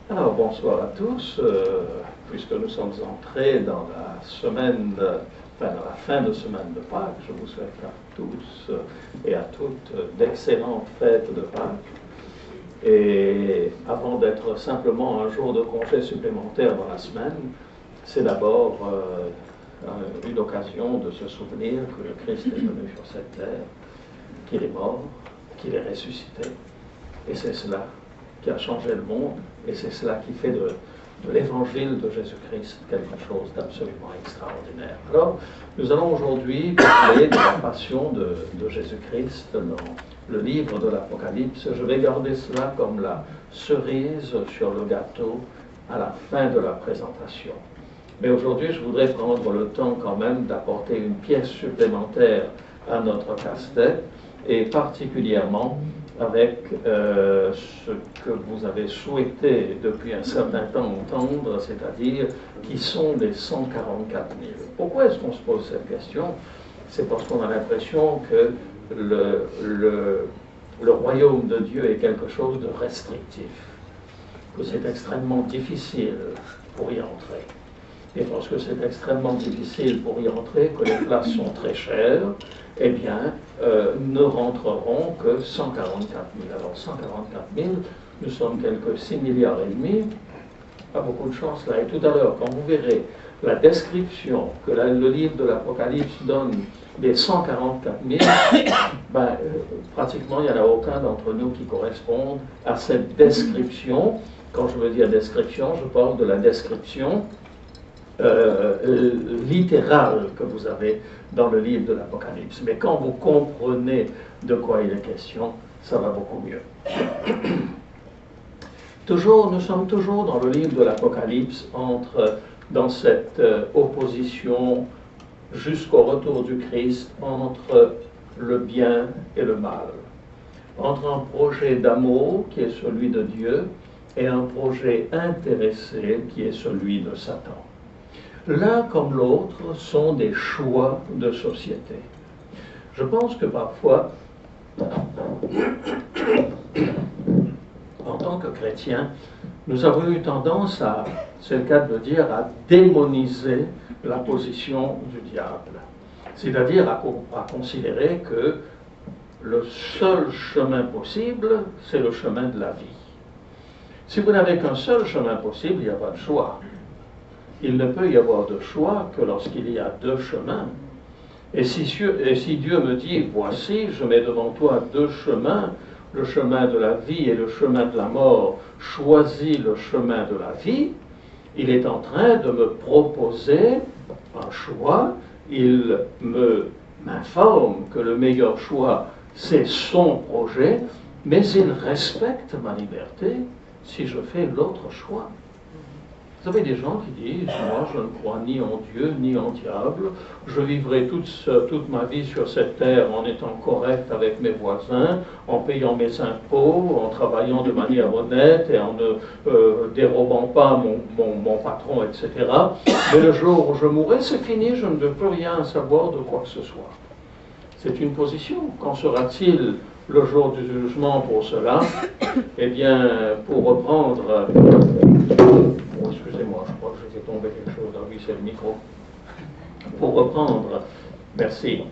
Alors bonsoir à tous, puisque nous sommes entrés dans la semaine, dans la fin de semaine de Pâques, je vous souhaite à tous et à toutes d'excellentes fêtes de Pâques. Et avant d'être simplement un jour de congé supplémentaire dans la semaine, c'est d'abord une occasion de se souvenir que le Christ est venu sur cette terre, qu'il est mort, qu'il est ressuscité. Et c'est cela qui a changé le monde, et c'est cela qui fait de l'évangile de Jésus-Christ quelque chose d'absolument extraordinaire. Alors, nous allons aujourd'hui parler de la passion de Jésus-Christ dans le livre de l'Apocalypse. Je vais garder cela comme la cerise sur le gâteau à la fin de la présentation. Mais aujourd'hui, je voudrais prendre le temps quand même d'apporter une pièce supplémentaire à notre casse-tête, et particulièrement avec ce que vous avez souhaité depuis un certain temps entendre, c'est-à-dire qui sont les 144 000. Pourquoi est-ce qu'on se pose cette question? C'est parce qu'on a l'impression que le royaume de Dieu est quelque chose de restrictif, que c'est extrêmement difficile pour y entrer. Et parce que c'est extrêmement difficile pour y entrer, que les places sont très chères, eh bien, ne rentreront que 144 000. Alors, 144 000, nous sommes quelques 6 milliards et demi, pas beaucoup de chance là. Et tout à l'heure, quand vous verrez la description que le livre de l'Apocalypse donne des 144 000, pratiquement, il n'y en a aucun d'entre nous qui corresponde à cette description. Quand je veux dire description, je parle de la description littérale que vous avez dans le livre de l'Apocalypse. Mais quand vous comprenez de quoi il est question, ça va beaucoup mieux. Nous sommes toujours dans le livre de l'Apocalypse, dans cette opposition jusqu'au retour du Christ entre le bien et le mal, entre un projet d'amour qui est celui de Dieu et un projet intéressé qui est celui de Satan. L'un comme l'autre sont des choix de société. Je pense que parfois, en tant que chrétiens, nous avons eu tendance c'est le cas de le dire, à démoniser la position du diable. C'est-à-dire à considérer que le seul chemin possible, c'est le chemin de la vie. Si vous n'avez qu'un seul chemin possible, il n'y a pas de choix. Il ne peut y avoir de choix que lorsqu'il y a deux chemins. Et si Dieu me dit, voici, je mets devant toi deux chemins, le chemin de la vie et le chemin de la mort, choisis le chemin de la vie, il est en train de me proposer un choix. Il m'informe que le meilleur choix, c'est son projet, mais il respecte ma liberté si je fais l'autre choix. Vous avez des gens qui disent, moi je ne crois ni en Dieu ni en diable, je vivrai toute ma vie sur cette terre en étant correct avec mes voisins, en payant mes impôts, en travaillant de manière honnête et en ne dérobant pas mon patron, etc. Mais le jour où je mourrai, c'est fini, je ne veux plus rien savoir de quoi que ce soit. C'est une position. Qu'en sera-t-il le jour du jugement pour cela? Eh bien, pour reprendre... excusez-moi, je crois que j'ai fait tomber quelque chose. Oui, c'est le micro. Pour reprendre, merci,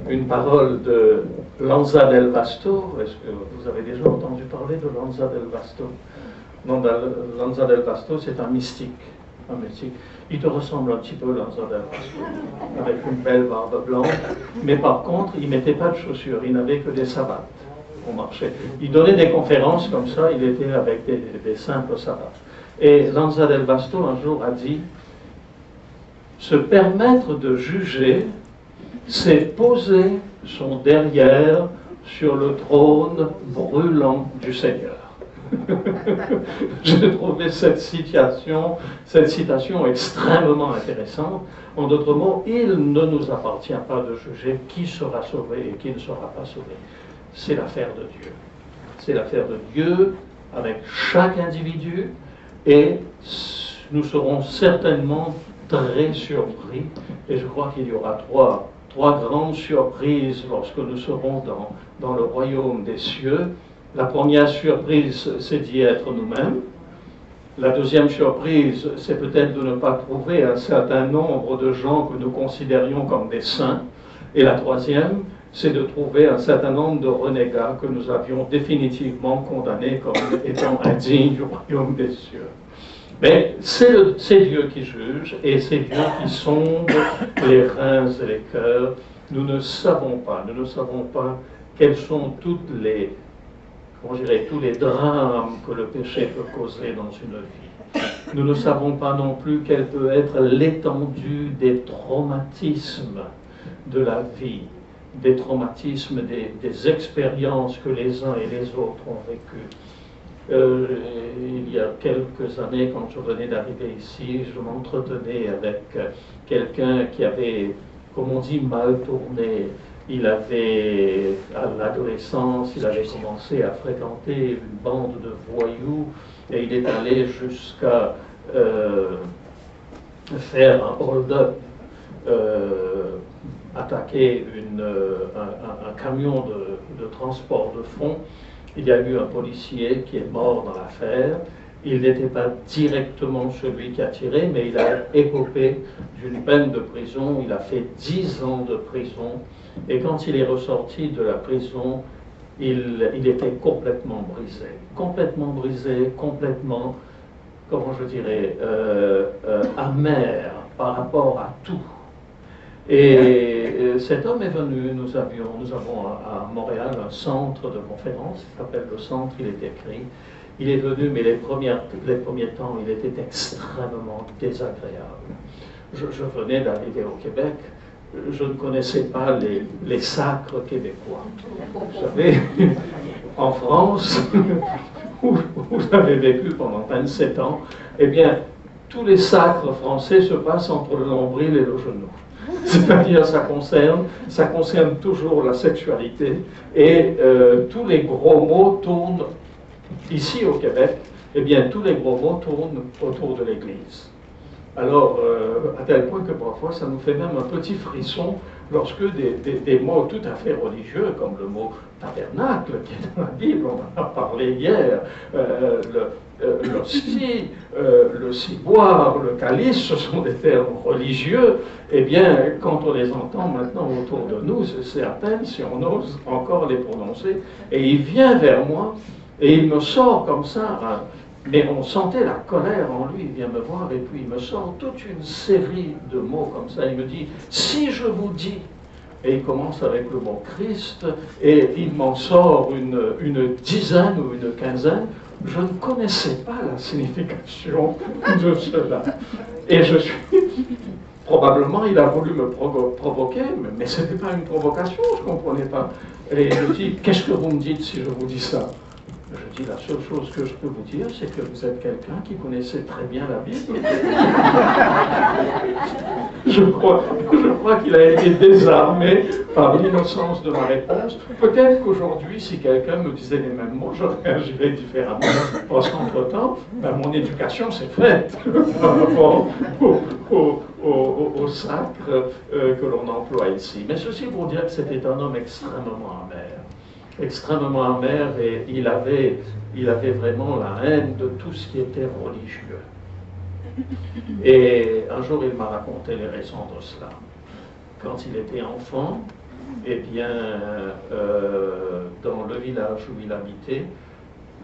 une parole de Lanza del Vasto. Est-ce que vous avez déjà entendu parler de Lanza del Vasto? Non, Lanza del Vasto, c'est un mystique. Un mystique. Il te ressemble un petit peu, Lanza del Vasto, avec une belle barbe blanche. Mais par contre, il ne mettait pas de chaussures, il n'avait que des savates au marché. Il donnait des conférences comme ça, il était avec des simples savates. Et Lanza del Vasto, un jour, a dit « Se permettre de juger, c'est poser son derrière sur le trône brûlant du Seigneur. » J'ai trouvé cette citation extrêmement intéressante. En d'autres mots, il ne nous appartient pas de juger qui sera sauvé et qui ne sera pas sauvé. C'est l'affaire de Dieu. C'est l'affaire de Dieu avec chaque individu. Et nous serons certainement très surpris, et je crois qu'il y aura trois grandes surprises lorsque nous serons dans le royaume des cieux. La première surprise, c'est d'y être nous-mêmes. La deuxième surprise, c'est peut-être de ne pas trouver un certain nombre de gens que nous considérions comme des saints. Et la troisième, c'est de trouver un certain nombre de renégats que nous avions définitivement condamnés comme étant indignes du royaume des cieux. Mais c'est Dieu qui juge et c'est Dieu qui sonde les reins et les cœurs. Nous ne savons pas quels sont tous les drames que le péché peut causer dans une vie. Nous ne savons pas non plus quelle peut être l'étendue des traumatismes de la vie, des traumatismes, des expériences que les uns et les autres ont vécues. Il y a quelques années, quand je venais d'arriver ici, je m'entretenais avec quelqu'un qui avait, comme on dit, mal tourné. Il avait, à l'adolescence, il avait commencé à fréquenter une bande de voyous et il est allé jusqu'à faire un hold-up, attaquer un camion de transport de fonds. Il y a eu un policier qui est mort dans l'affaire. Il n'était pas directement celui qui a tiré, mais il a écopé d'une peine de prison. Il a fait 10 ans de prison. Et quand il est ressorti de la prison, il était complètement brisé, complètement, comment je dirais, amer par rapport à tout. Et cet homme est venu, nous avons à Montréal un centre de conférence qui s'appelle le centre, il est écrit. Il est venu, mais les premiers temps, il était extrêmement désagréable. Je venais d'arriver au Québec, je ne connaissais pas les sacres québécois. Vous savez, en France, où j'avais vécu pendant 27 ans, eh bien, tous les sacres français se passent entre le nombril et le genou. C'est-à-dire, ça concerne toujours la sexualité, et tous les gros mots tournent, ici au Québec, eh bien, tous les gros mots tournent autour de l'Église. Alors, à tel point que parfois, ça nous fait même un petit frisson lorsque des mots tout à fait religieux, comme le mot tabernacle, qui est dans la Bible, on en a parlé hier, l'hostie, le ciboire, le calice, ce sont des termes religieux. Eh bien, quand on les entend maintenant autour de nous, c'est à peine si on ose encore les prononcer. Et il vient vers moi, et il me sort comme ça, mais on sentait la colère en lui, il vient me voir, et puis il me sort toute une série de mots comme ça. Il me dit, si je vous dis, et il commence avec le mot Christ, et il m'en sort une dizaine ou une quinzaine. Je ne connaissais pas la signification de cela. Et je suis... Probablement, il a voulu me provoquer, mais ce n'était pas une provocation, je ne comprenais pas. Et je dis, qu'est-ce que vous me dites si je vous dis ça? Je dis, la seule chose que je peux vous dire, c'est que vous êtes quelqu'un qui connaissait très bien la Bible. Je crois qu'il a été désarmé par l'innocence de ma réponse. Peut-être qu'aujourd'hui, si quelqu'un me disait les mêmes mots, je réagirais différemment. Parce qu'entre-temps, mon éducation s'est faite par rapport au sacre que l'on emploie ici. Mais ceci pour dire que c'était un homme extrêmement amer, et il avait vraiment la haine de tout ce qui était religieux. Et un jour, il m'a raconté les raisons de cela. Quand il était enfant, eh bien, dans le village où il habitait,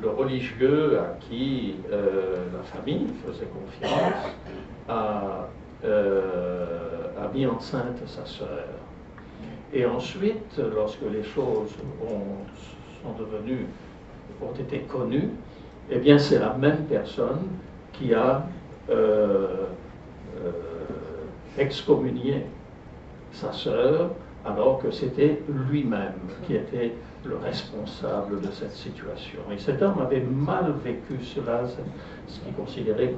le religieux à qui la famille faisait confiance a mis enceinte sa sœur. Et ensuite, lorsque les choses ont été connues, eh bien c'est la même personne qui a excommunié sa sœur, alors que c'était lui-même qui était le responsable de cette situation. Et cet homme avait mal vécu cela, ce qu'il considérait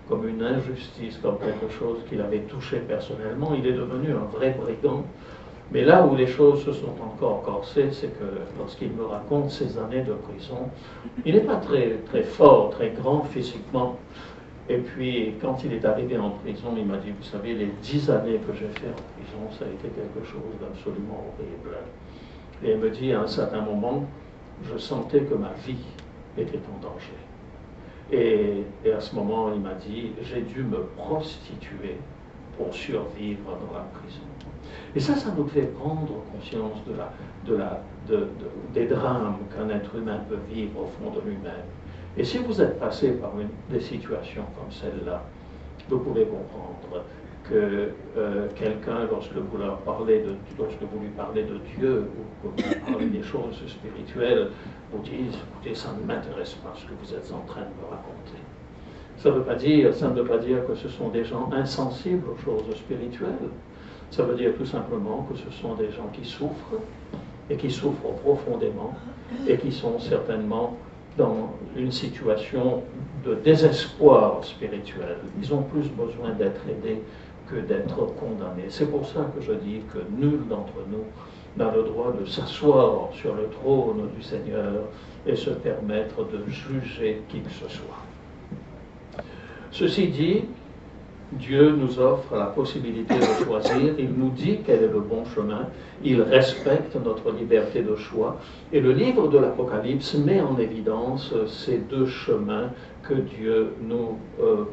comme une injustice, comme quelque chose qu'il avait touché personnellement. Il est devenu un vrai brigand. Mais là où les choses se sont encore corsées, c'est que lorsqu'il me raconte ces années de prison, il n'est pas très fort, très grand physiquement. Et puis, quand il est arrivé en prison, il m'a dit, vous savez, les 10 années que j'ai fait en prison, ça a été quelque chose d'absolument horrible. Et il me dit, à un certain moment, je sentais que ma vie était en danger. Et à ce moment, il m'a dit, j'ai dû me prostituer pour survivre dans la prison. Et ça nous fait prendre conscience des drames qu'un être humain peut vivre au fond de lui-même. Et si vous êtes passé par des situations comme celle-là, vous pouvez comprendre que quelqu'un, lorsque vous lui parlez de Dieu ou que vous lui parlez des choses spirituelles, vous dise, écoutez, ça ne m'intéresse pas ce que vous êtes en train de me raconter. Ça ne veut pas dire que ce sont des gens insensibles aux choses spirituelles. Ça veut dire tout simplement que ce sont des gens qui souffrent, et qui souffrent profondément, et qui sont certainement dans une situation de désespoir spirituel. Ils ont plus besoin d'être aidés que d'être condamnés. C'est pour ça que je dis que nul d'entre nous n'a le droit de s'asseoir sur le trône du Seigneur et se permettre de juger qui que ce soit. Ceci dit, Dieu nous offre la possibilité de choisir, il nous dit quel est le bon chemin, il respecte notre liberté de choix, et le livre de l'Apocalypse met en évidence ces deux chemins que Dieu nous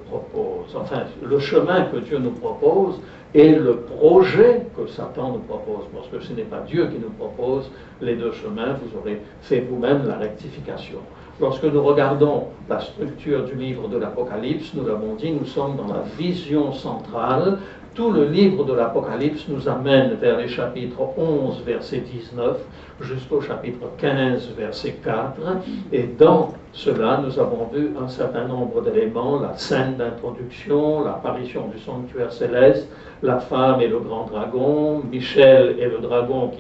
propose. Enfin, le chemin que Dieu nous propose et le projet que Satan nous propose, parce que ce n'est pas Dieu qui nous propose les deux chemins, vous aurez fait vous-même la rectification. Lorsque nous regardons la structure du livre de l'Apocalypse, nous l'avons dit, nous sommes dans la vision centrale. Tout le livre de l'Apocalypse nous amène vers les chapitres 11, verset 19, jusqu'au chapitre 15, verset 4. Et dans cela, nous avons vu un certain nombre d'éléments, la scène d'introduction, l'apparition du sanctuaire céleste, la femme et le grand dragon, Michel et le dragon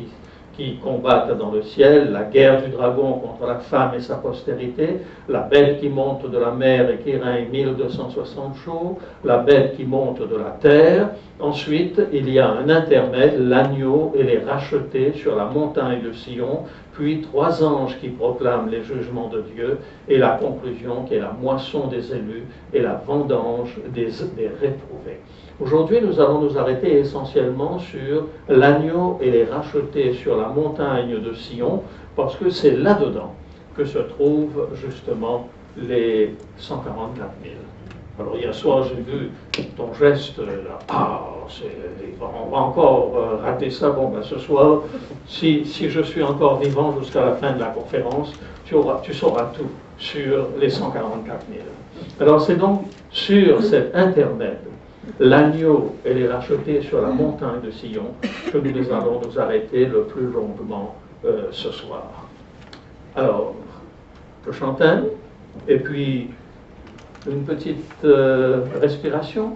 qui combattent dans le ciel, la guerre du dragon contre la femme et sa postérité, la bête qui monte de la mer et qui règne 1260 jours, la bête qui monte de la terre. Ensuite, il y a un intermède, l'agneau et les rachetés sur la montagne de Sion, puis 3 anges qui proclament les jugements de Dieu, et la conclusion qui est la moisson des élus et la vendange des réprouvés. Aujourd'hui, nous allons nous arrêter essentiellement sur l'agneau et les rachetés sur la montagne de Sion, parce que c'est là-dedans que se trouvent justement les 144 000. Alors hier soir, j'ai vu ton geste là. On va encore rater ça. Bon, ben, ce soir, si je suis encore vivant jusqu'à la fin de la conférence, tu sauras tout sur les 144 000. Alors c'est donc sur cet intermède, l'agneau et les rachetés sur la montagne de Sion, que nous allons nous arrêter le plus longuement ce soir. Alors, je chante et puis une petite respiration.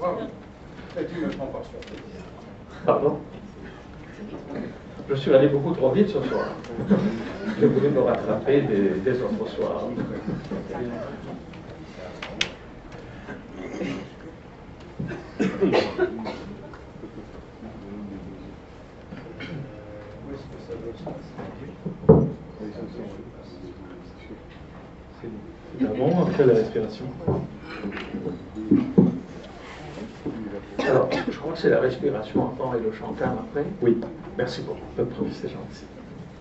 Wow. Et tu me prends pas sur. Pardon? Je suis allé beaucoup trop vite ce soir. Je voulais me rattraper des autres soirs. C'est avant, après la respiration. Alors, je crois que c'est la respiration avant et le chantin après. Oui. Merci beaucoup. Pas de problème, c'est gentil.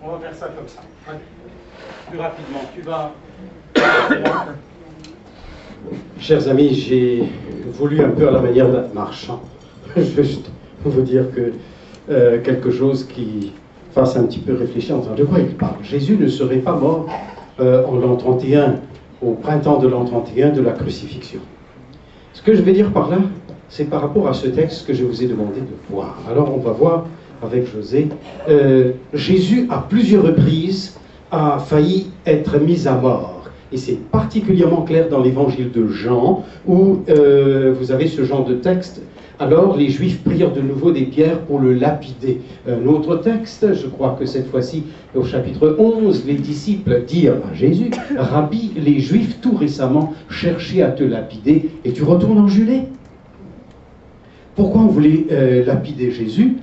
On va faire ça comme ça. Allez. Plus rapidement. Tu vas. Chers amis, j'ai voulu un peu à la manière d'un marchand, je vais juste vous dire que quelque chose qui fasse un petit peu réfléchir en de quoi il parle. Jésus ne serait pas mort en l'an 31, au printemps de l'an 31 de la crucifixion. Ce que je vais dire par là, c'est par rapport à ce texte que je vous ai demandé de voir. Alors on va voir avec José. Jésus, à plusieurs reprises, a failli être mis à mort. Et c'est particulièrement clair dans l'évangile de Jean, où vous avez ce genre de texte. Alors les Juifs prirent de nouveau des pierres pour le lapider. Un autre texte, je crois que cette fois-ci, au chapitre 11, les disciples dirent à Jésus, « Rabbi, les Juifs tout récemment cherchaient à te lapider, et tu retournes en Judée ?» Pourquoi on voulait lapider Jésus?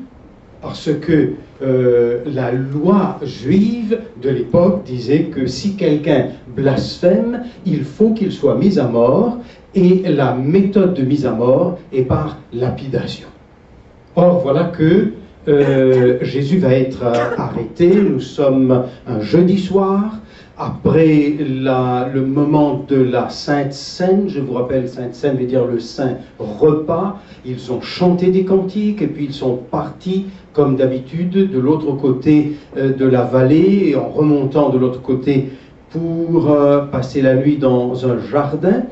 Parce que la loi juive de l'époque disait que si quelqu'un blasphème, il faut qu'il soit mis à mort, et la méthode de mise à mort est par lapidation. Or, voilà que Jésus va être arrêté, nous sommes un jeudi soir, après le moment de la Sainte Seine, je vous rappelle, Sainte Seine veut dire le Saint Repas, ils ont chanté des cantiques et puis ils sont partis, comme d'habitude, de l'autre côté de la vallée, et en remontant de l'autre côté pour passer la nuit dans un jardin.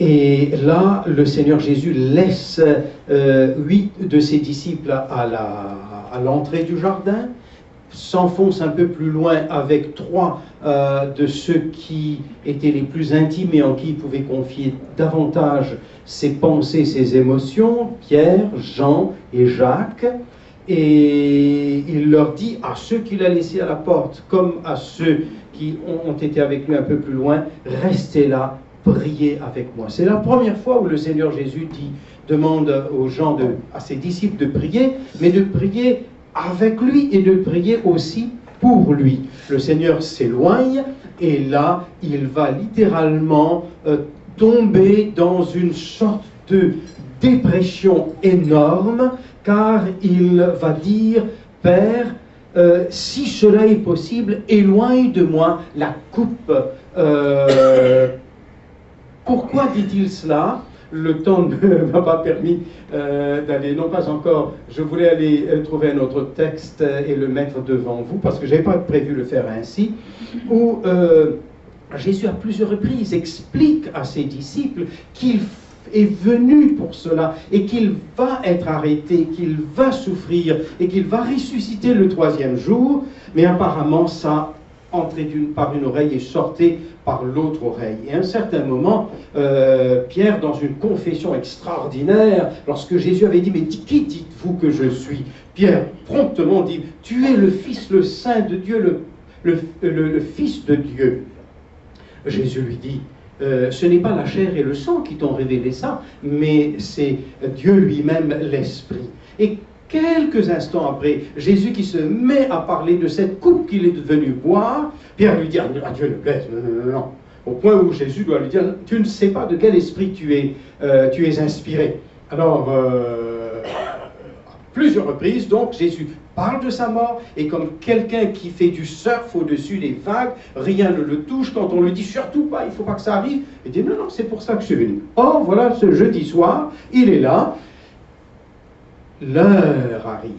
Et là, le Seigneur Jésus laisse 8 de ses disciples à l'entrée du jardin, s'enfonce un peu plus loin avec 3 de ceux qui étaient les plus intimes et en qui il pouvait confier davantage ses pensées, ses émotions, Pierre, Jean et Jacques. Et il leur dit à ceux qu'il a laissés à la porte, comme à ceux qui ont été avec lui un peu plus loin, restez là, priez avec moi. C'est la première fois où le Seigneur Jésus demande aux gens, à ses disciples de prier, mais de prier avec lui et de prier aussi pour lui. Le Seigneur s'éloigne et là, il va littéralement tomber dans une sorte de dépression énorme, car il va dire, Père, si cela est possible, éloigne de moi la coupe. Pourquoi dit-il cela? Le temps ne m'a pas permis d'aller, non pas encore, je voulais aller trouver un autre texte et le mettre devant vous, parce que je n'avais pas prévu le faire ainsi, où Jésus à plusieurs reprises explique à ses disciples qu'il est venu pour cela, et qu'il va être arrêté, qu'il va souffrir, et qu'il va ressusciter le 3e jour, mais apparemment ça entrait par une oreille et sortait par l'autre oreille. Et à un certain moment, Pierre, dans une confession extraordinaire, lorsque Jésus avait dit, mais qui dites-vous que je suis? Pierre promptement dit, tu es le Fils, le Saint de Dieu, le Fils de Dieu. Jésus lui dit, ce n'est pas la chair et le sang qui t'ont révélé ça, mais c'est Dieu lui-même, l'Esprit. Et quelques instants après, Jésus qui se met à parler de cette coupe qu'il est venu boire, Pierre lui dit, ah, Dieu ne plaise, non. Au point où Jésus doit lui dire, tu ne sais pas de quel esprit tu es inspiré. Alors, à plusieurs reprises, donc, Jésus parle de sa mort, et comme quelqu'un qui fait du surf au-dessus des vagues, rien ne le touche, quand on lui dit surtout pas, il ne faut pas que ça arrive, il dit non, c'est pour ça que je suis venu. Or, voilà, ce jeudi soir, il est là, l'heure arrive,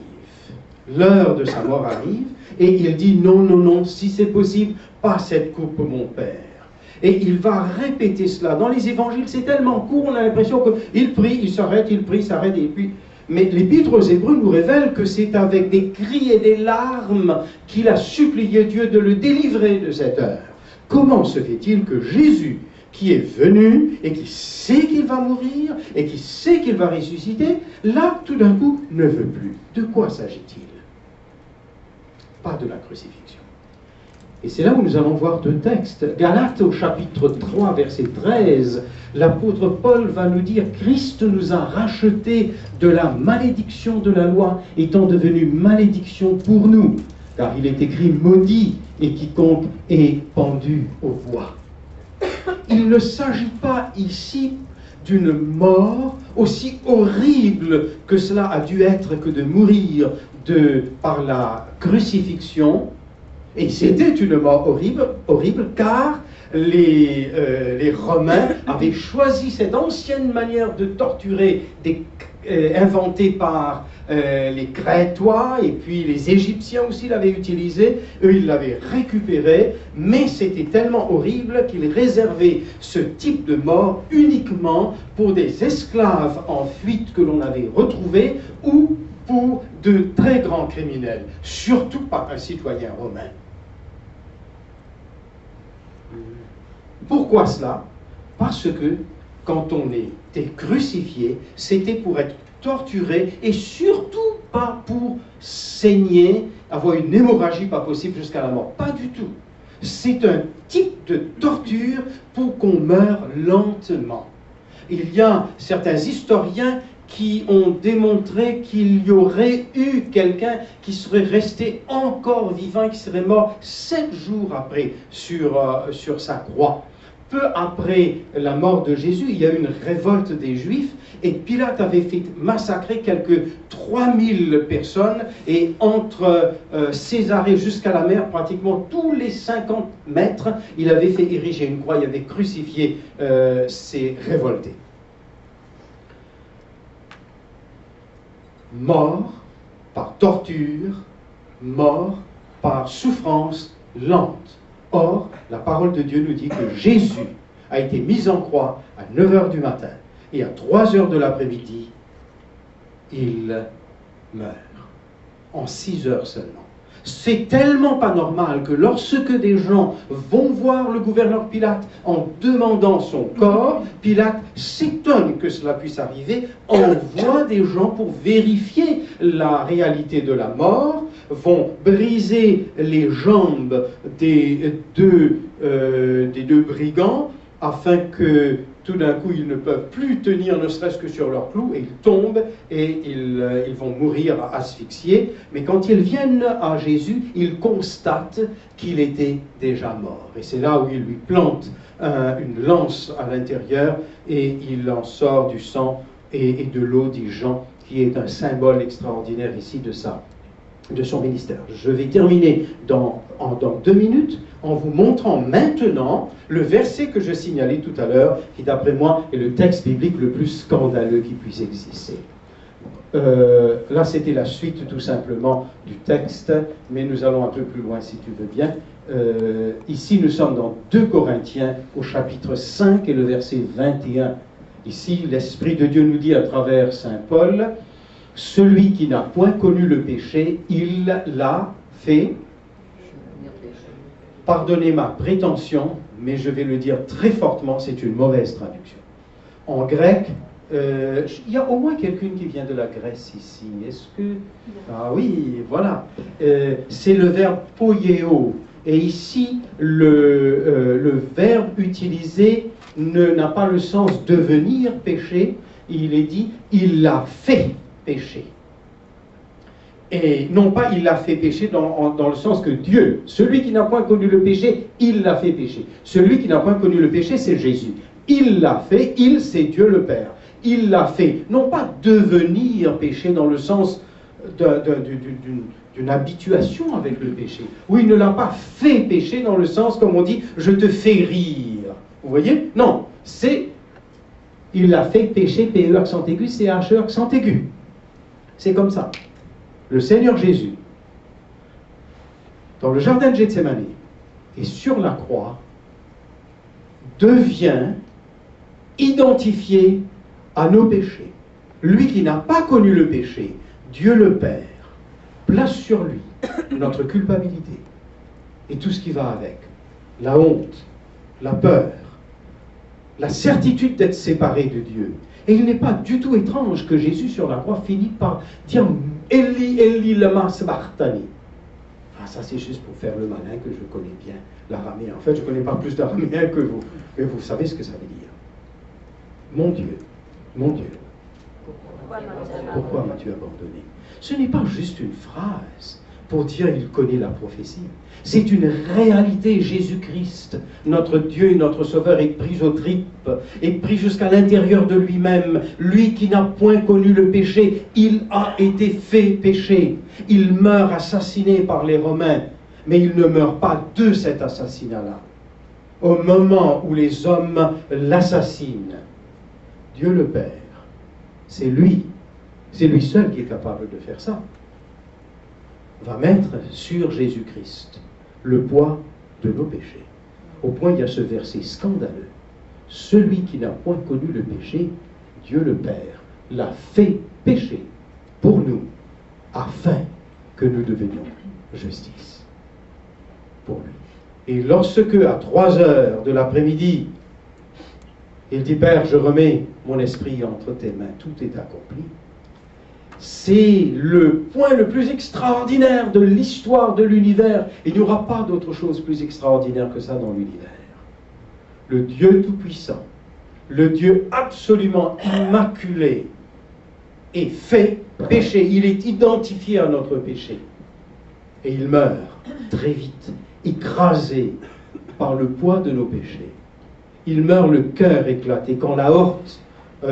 l'heure de sa mort arrive, et il dit non, non, non, si c'est possible, pas cette coupe, mon Père. Et il va répéter cela. Dans les évangiles, c'est tellement court, on a l'impression qu'il prie, il s'arrête, il prie, s'arrête, et puis... Mais l'Épître aux Hébreux nous révèle que c'est avec des cris et des larmes qu'il a supplié Dieu de le délivrer de cette heure. Comment se fait-il que Jésus, qui est venu et qui sait qu'il va mourir et qui sait qu'il va ressusciter, là, tout d'un coup, ne veut plus? De quoi s'agit-il? Pas de la crucifixion. Et c'est là où nous allons voir 2 textes. Galates au chapitre 3, verset 13, l'apôtre Paul va nous dire « Christ nous a rachetés de la malédiction de la loi, étant devenu malédiction pour nous. Car il est écrit « Maudit et quiconque est pendu aux bois ». Il ne s'agit pas ici d'une mort aussi horrible que cela a dû être que de mourir par la crucifixion. Et c'était une mort horrible, horrible, car les Romains avaient choisi cette ancienne manière de torturer inventée par les Crétois, et puis les Égyptiens aussi l'avaient utilisée. Eux, ils l'avaient récupérée, mais c'était tellement horrible qu'ils réservaient ce type de mort uniquement pour des esclaves en fuite que l'on avait retrouvés, ou pour de très grands criminels, surtout pas un citoyen romain. Pourquoi cela? Parce que quand on était crucifié, c'était pour être torturé et surtout pas pour saigner, avoir une hémorragie pas possible jusqu'à la mort. Pas du tout. C'est un type de torture pour qu'on meure lentement. Il y a certains historiens qui ont démontré qu'il y aurait eu quelqu'un qui serait resté encore vivant, qui serait mort 7 jours après sur sa croix. peu après la mort de Jésus, il y a eu une révolte des Juifs et Pilate avait fait massacrer quelques 3000 personnes et entre Césarée jusqu'à la mer, pratiquement tous les 50 mètres, il avait fait ériger une croix, il avait crucifié ces révoltés. Mort par torture, mort par souffrance lente. Or, la parole de Dieu nous dit que Jésus a été mis en croix à 9 h du matin et à 3 h de l'après-midi, il meurt. En 6 heures seulement. C'est tellement pas normal que lorsque des gens vont voir le gouverneur Pilate en demandant son corps, Pilate s'étonne que cela puisse arriver, envoie des gens pour vérifier la réalité de la mort, vont briser les jambes des deux brigands afin que tout d'un coup ils ne peuvent plus tenir ne serait-ce que sur leurs clous et ils tombent et ils vont mourir asphyxiés. Mais quand ils viennent à Jésus, ils constatent qu'il était déjà mort. Et c'est là où il lui plante une lance à l'intérieur et il en sort du sang et de l'eau, dit Jean, qui est un symbole extraordinaire ici de son ministère. Je vais terminer dans 2 minutes en vous montrant maintenant le verset que je signalais tout à l'heure, qui d'après moi est le texte biblique le plus scandaleux qui puisse exister. Là, c'était la suite tout simplement du texte, mais nous allons un peu plus loin si tu veux bien. Ici, nous sommes dans 2 Corinthiens au chapitre 5 et le verset 21. Ici, l'Esprit de Dieu nous dit à travers saint Paul, « Celui qui n'a point connu le péché, il l'a fait. » Pardonnez ma prétention, mais je vais le dire très fortement, c'est une mauvaise traduction. En grec, il y a au moins quelqu'un qui vient de la Grèce ici. Est-ce que... Ah oui, voilà. C'est le verbe poieo. Et ici, le verbe utilisé n'a pas le sens devenir péché. Il est dit, il l'a fait péché. Et non pas il l'a fait pécher dans le sens que Dieu, celui qui n'a point connu le péché, il l'a fait pécher. Celui qui n'a point connu le péché, c'est Jésus. Il l'a fait, il, c'est Dieu le Père. Il l'a fait, non pas devenir péché dans le sens d'une habituation avec le péché. Ou il ne l'a pas fait pécher dans le sens, comme on dit, je te fais rire. Vous voyez? Non, c'est, il l'a fait pécher, P-E accent aigu, C-H-E accent aigu. C'est comme ça. Le Seigneur Jésus, dans le jardin de Gethsémani et sur la croix, devient identifié à nos péchés. Lui qui n'a pas connu le péché, Dieu le Père, place sur lui notre culpabilité et tout ce qui va avec. La honte, la peur, la certitude d'être séparé de Dieu. Et il n'est pas du tout étrange que Jésus sur la croix finit par dire « Eli, Eli, lama sabachthani ». Ah, ça c'est juste pour faire le malin que je connais bien l'araméen. En fait, je ne connais pas plus d'araméen que vous. Mais vous savez ce que ça veut dire. Mon Dieu, pourquoi m'as-tu abandonné? Ce n'est pas juste une phrase pour dire il connaît la prophétie. C'est une réalité. Jésus-Christ, notre Dieu et notre Sauveur, est pris aux tripes, est pris jusqu'à l'intérieur de lui-même. Lui qui n'a point connu le péché, il a été fait péché. Il meurt assassiné par les Romains, mais il ne meurt pas de cet assassinat-là. Au moment où les hommes l'assassinent, Dieu le Père, c'est lui seul qui est capable de faire ça, va mettre sur Jésus-Christ le poids de nos péchés. Au point, il y a ce verset scandaleux. Celui qui n'a point connu le péché, Dieu le Père, l'a fait pécher pour nous, afin que nous devenions justice pour lui. Et lorsque, à 3 heures de l'après-midi, il dit, Père, je remets mon esprit entre tes mains, tout est accompli. C'est le point le plus extraordinaire de l'histoire de l'univers. Il n'y aura pas d'autre chose plus extraordinaire que ça dans l'univers. Le Dieu Tout-Puissant, le Dieu absolument immaculé, est fait péché. Il est identifié à notre péché. Et il meurt très vite, écrasé par le poids de nos péchés. il meurt le cœur éclaté. Quand l'aorte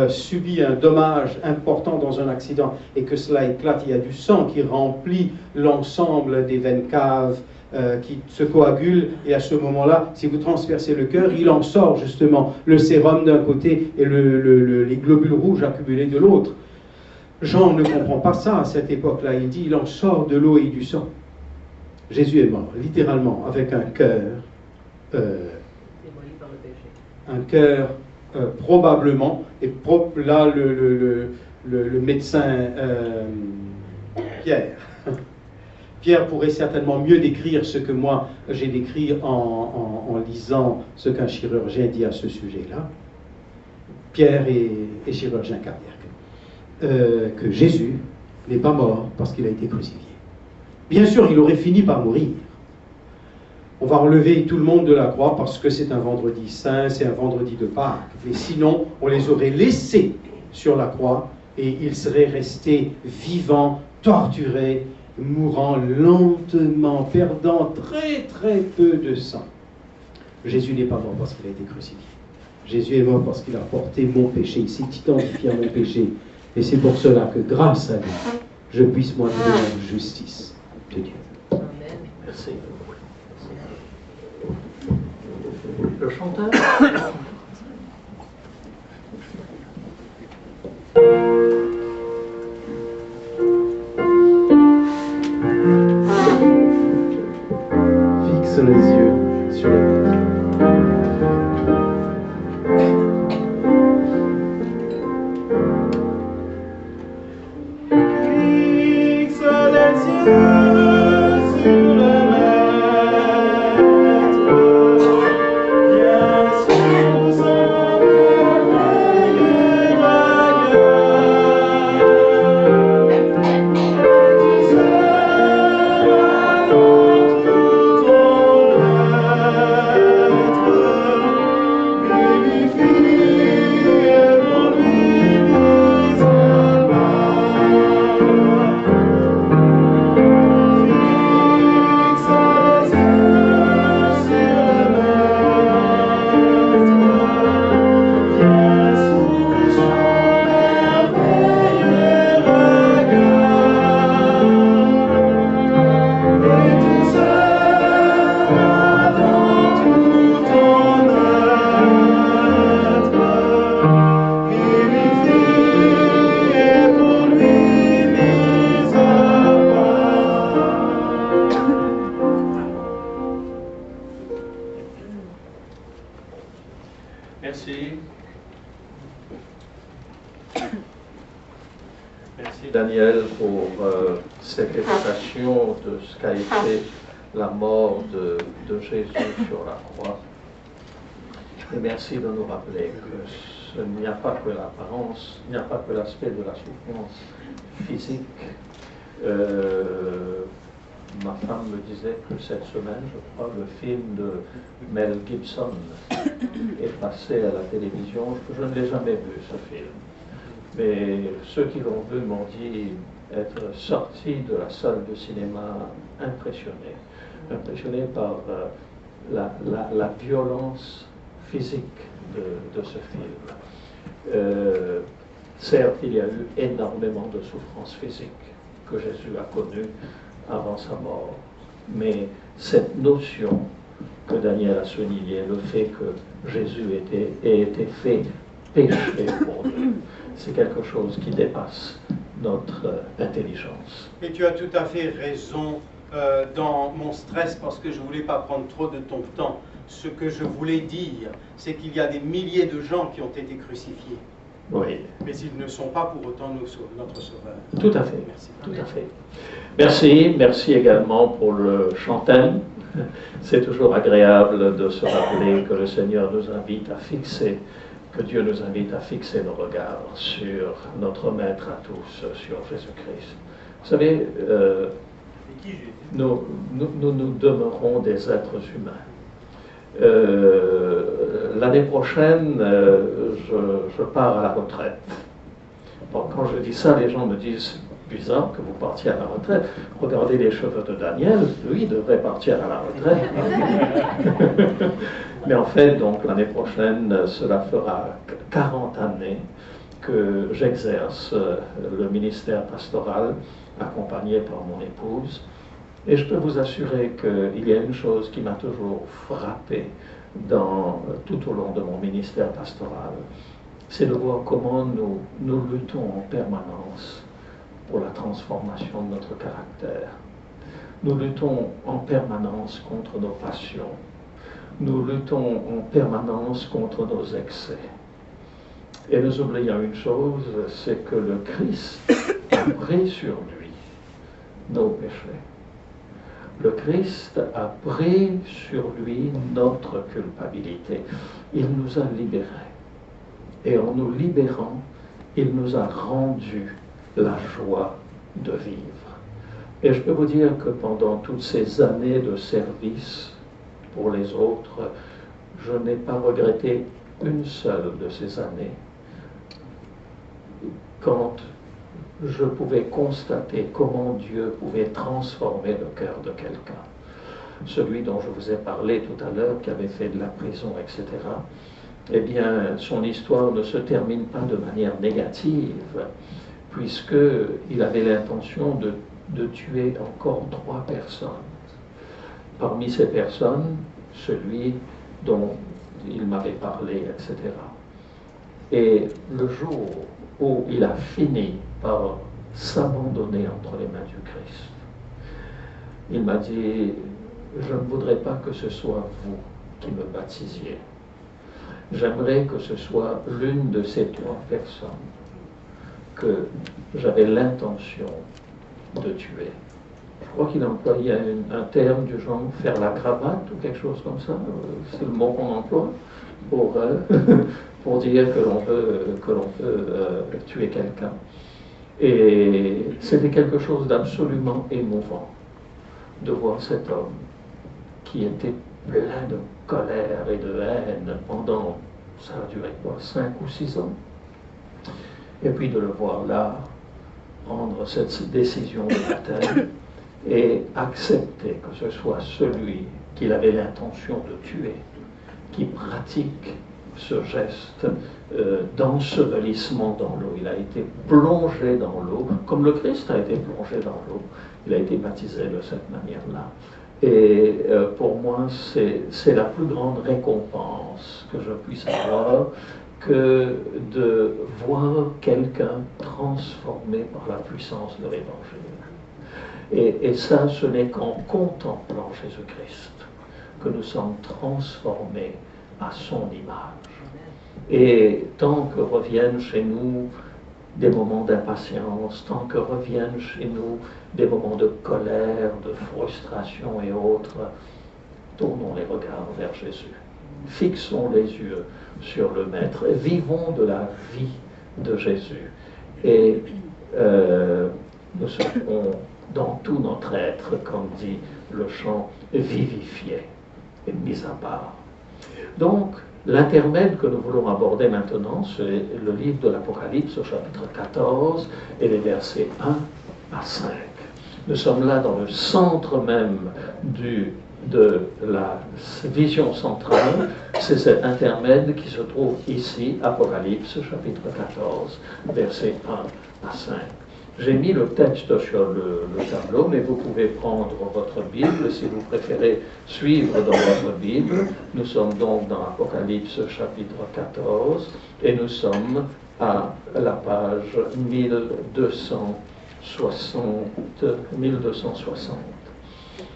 subit un dommage important dans un accident et que cela éclate, il y a du sang qui remplit l'ensemble des veines caves qui se coagulent, et à ce moment-là, si vous transpercez le cœur, il en sort justement le sérum d'un côté et les globules rouges accumulés de l'autre. Jean ne comprend pas ça à cette époque-là. Il dit, il en sort de l'eau et du sang. Jésus est mort, littéralement, avec un cœur, probablement, et là, le médecin Pierre pourrait certainement mieux décrire ce que moi j'ai décrit en lisant ce qu'un chirurgien dit à ce sujet-là. Pierre est chirurgien cardiaque. Que Jésus n'est pas mort parce qu'il a été crucifié. Bien sûr, il aurait fini par mourir. On va enlever tout le monde de la croix parce que c'est un vendredi saint, c'est un vendredi de Pâques. Mais sinon, on les aurait laissés sur la croix et ils seraient restés vivants, torturés, mourant lentement, perdant très très peu de sang. Jésus n'est pas mort parce qu'il a été crucifié. Jésus est mort parce qu'il a porté mon péché, il s'est identifié à mon péché. Et c'est pour cela que grâce à lui, je puisse moi trouver la justice de Dieu. Amen. Merci. Le chanteur. Fixe les yeux sur la terre. Merci. Merci Daniel pour cette évocation de ce qu'a été la mort de Jésus sur la croix. Et merci de nous rappeler que il n'y a pas que l'apparence, il n'y a pas que l'aspect de la souffrance physique. Ma femme me disait que cette semaine, je crois, le film de Mel Gibson est passé à la télévision. Je ne l'ai jamais vu, ce film. Mais ceux qui l'ont vu m'ont dit être sortis de la salle de cinéma impressionnés par la violence physique de ce film. Certes, il y a eu énormément de souffrances physiques que Jésus a connues avant sa mort, mais cette notion que Daniel a soulignée, le fait que Jésus ait été fait péché pour nous, c'est quelque chose qui dépasse notre intelligence. Et tu as tout à fait raison dans mon stress, parce que je ne voulais pas prendre trop de ton temps. Ce que je voulais dire, c'est qu'il y a des milliers de gens qui ont été crucifiés. Oui. Mais ils ne sont pas pour autant notre sauveur. Tout à fait. Merci. Tout à fait. Merci également pour le chantème. C'est toujours agréable de se rappeler que le Seigneur nous invite à fixer, que Dieu nous invite à fixer nos regards sur notre Maître à tous, sur Jésus-Christ. Vous savez, nous demeurons des êtres humains. L'année prochaine, je pars à la retraite. Bon, quand je dis ça, les gens me disent bizarre que vous partiez à la retraite. Regardez les cheveux de Daniel, lui devrait partir à la retraite. Mais en fait, donc, l'année prochaine, cela fera 40 années que j'exerce le ministère pastoral, accompagné par mon épouse. Et je peux vous assurer qu'il y a une chose qui m'a toujours frappé tout au long de mon ministère pastoral, c'est de voir comment nous luttons en permanence pour la transformation de notre caractère. Nous luttons en permanence contre nos passions. Nous luttons en permanence contre nos excès. Et nous oublions une chose, c'est que le Christ a pris sur lui nos péchés. Le Christ a pris sur lui notre culpabilité. Il nous a libérés. Et en nous libérant, il nous a rendu la joie de vivre. Et je peux vous dire que pendant toutes ces années de service pour les autres, je n'ai pas regretté une seule de ces années quand je pouvais constater comment Dieu pouvait transformer le cœur de quelqu'un. Celui dont je vous ai parlé tout à l'heure, qui avait fait de la prison, etc., eh bien, son histoire ne se termine pas de manière négative, puisqu'il avait l'intention de tuer encore 3 personnes. Parmi ces personnes, celui dont il m'avait parlé, etc. Et le jour où il a fini par s'abandonner entre les mains du Christ, il m'a dit, je ne voudrais pas que ce soit vous qui me baptisiez. J'aimerais que ce soit l'une de ces 3 personnes que j'avais l'intention de tuer. Je crois qu'il employait un terme du genre faire la cravate ou quelque chose comme ça. C'est le mot qu'on emploie pour dire que l'on peut tuer quelqu'un. Et c'était quelque chose d'absolument émouvant de voir cet homme qui était plein de colère et de haine pendant, ça a duré quoi, 5 ou 6 ans. Et puis de le voir là, prendre cette décision de baptême et accepter que ce soit celui qu'il avait l'intention de tuer, qui pratique ce geste d'ensevelissement dans l'eau. Il a été plongé dans l'eau, comme le Christ a été plongé dans l'eau. Il a été baptisé de cette manière-là. Et pour moi, c'est la plus grande récompense que je puisse avoir que de voir quelqu'un transformé par la puissance de l'Évangile. Et ça, ce n'est qu'en contemplant Jésus-Christ que nous sommes transformés à son image. Et tant que reviennent chez nous des moments d'impatience, tant que reviennent chez nous des moments de colère, de frustration et autres, tournons les regards vers Jésus. Fixons les yeux sur le Maître et vivons de la vie de Jésus. Et nous serons dans tout notre être, comme dit le chant, vivifiés et mis à part. Donc, l'intermède que nous voulons aborder maintenant, c'est le livre de l'Apocalypse au chapitre 14 et les versets 1 à 5. Nous sommes là dans le centre même de la vision centrale, c'est cet intermède qui se trouve ici, Apocalypse chapitre 14, versets 1 à 5. J'ai mis le texte sur le tableau, mais vous pouvez prendre votre Bible si vous préférez suivre dans votre Bible. Nous sommes donc dans Apocalypse chapitre 14 et nous sommes à la page 1260.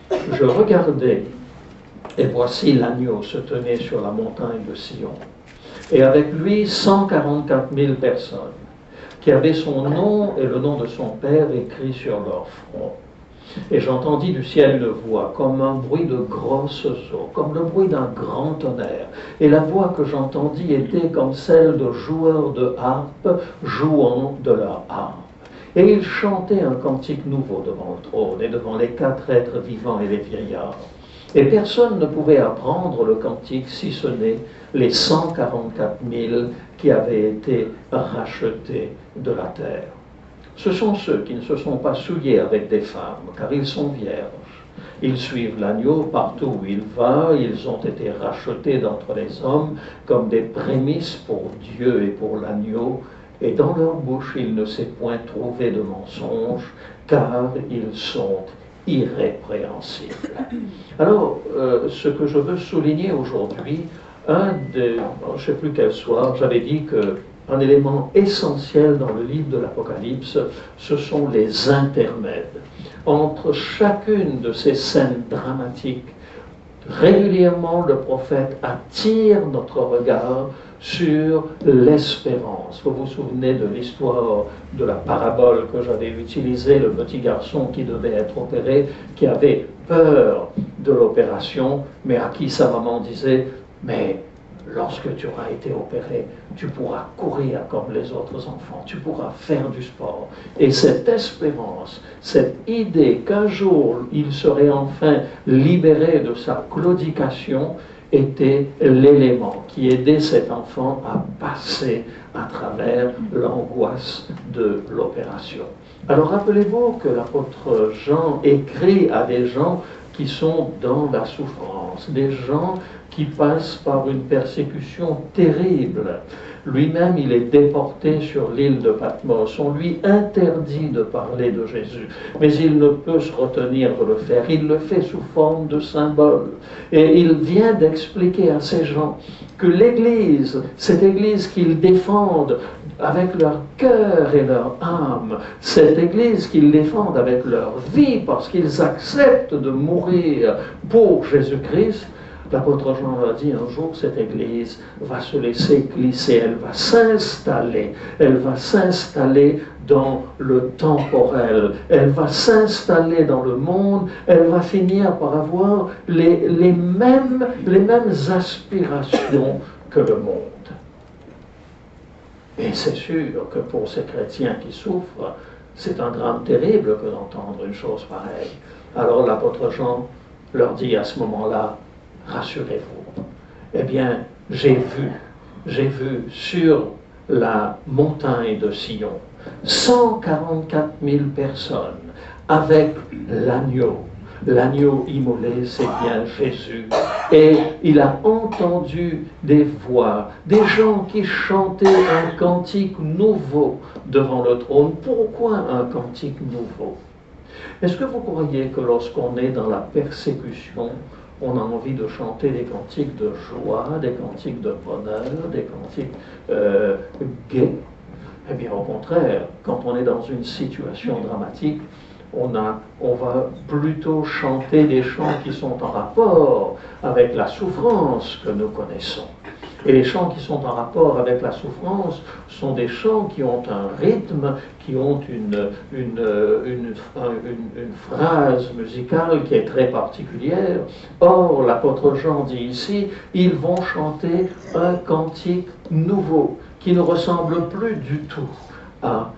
Je regardais, et voici l'agneau se tenait sur la montagne de Sion, et avec lui 144 000 personnes, qui avaient son nom et le nom de son père écrit sur leur front. Et j'entendis du ciel une voix, comme un bruit de grosses eaux, comme le bruit d'un grand tonnerre. Et la voix que j'entendis était comme celle de joueurs de harpe jouant de leur harpe. Et ils chantaient un cantique nouveau devant le trône et devant les 4 êtres vivants et les vieillards. Et personne ne pouvait apprendre le cantique si ce n'est les 144 000 qui avaient été rachetés de la terre. Ce sont ceux qui ne se sont pas souillés avec des femmes, car ils sont vierges. Ils suivent l'agneau partout où il va, ils ont été rachetés d'entre les hommes comme des prémices pour Dieu et pour l'agneau, et dans leur bouche il ne s'est point trouvé de mensonge, car ils sont irrépréhensibles. Alors, ce que je veux souligner aujourd'hui, je ne sais plus quel soir, j'avais dit qu'un élément essentiel dans le livre de l'Apocalypse, ce sont les intermèdes. Entre chacune de ces scènes dramatiques, régulièrement le prophète attire notre regard sur l'espérance. Vous vous souvenez de l'histoire de la parabole que j'avais utilisée, le petit garçon qui devait être opéré, qui avait peur de l'opération, mais à qui sa maman disait « Mais lorsque tu auras été opéré, tu pourras courir comme les autres enfants, tu pourras faire du sport. » Et cette espérance, cette idée qu'un jour il serait enfin libéré de sa claudication, était l'élément qui aidait cet enfant à passer à travers l'angoisse de l'opération. Alors rappelez-vous que l'apôtre Jean écrit à des gens qui sont dans la souffrance, des gens qui passent par une persécution terrible. Lui-même, il est déporté sur l'île de Patmos. On lui interdit de parler de Jésus, mais il ne peut se retenir de le faire. Il le fait sous forme de symbole. Et il vient d'expliquer à ces gens que l'Église, cette Église qu'ils défendent avec leur cœur et leur âme, cette Église qu'ils défendent avec leur vie parce qu'ils acceptent de mourir pour Jésus-Christ, l'apôtre Jean a dit un jour, cette Église va se laisser glisser, elle va s'installer dans le temporel, elle va s'installer dans le monde, elle va finir par avoir les mêmes aspirations que le monde. Et c'est sûr que pour ces chrétiens qui souffrent, c'est un drame terrible que d'entendre une chose pareille. Alors l'apôtre Jean leur dit à ce moment-là, rassurez-vous. Eh bien, j'ai vu sur la montagne de Sion 144 000 personnes avec l'agneau. L'agneau immolé, c'est bien Jésus. Et il a entendu des voix, des gens qui chantaient un cantique nouveau devant le trône. Pourquoi un cantique nouveau? Est-ce que vous croyez que lorsqu'on est dans la persécution, on a envie de chanter des cantiques de joie, des cantiques de bonheur, des cantiques gais? Eh bien, au contraire, quand on est dans une situation dramatique, on va plutôt chanter des chants qui sont en rapport avec la souffrance que nous connaissons. Et les chants qui sont en rapport avec la souffrance sont des chants qui ont un rythme, qui ont une phrase musicale qui est très particulière. Or, l'apôtre Jean dit ici, ils vont chanter un cantique nouveau, qui ne ressemble plus du tout à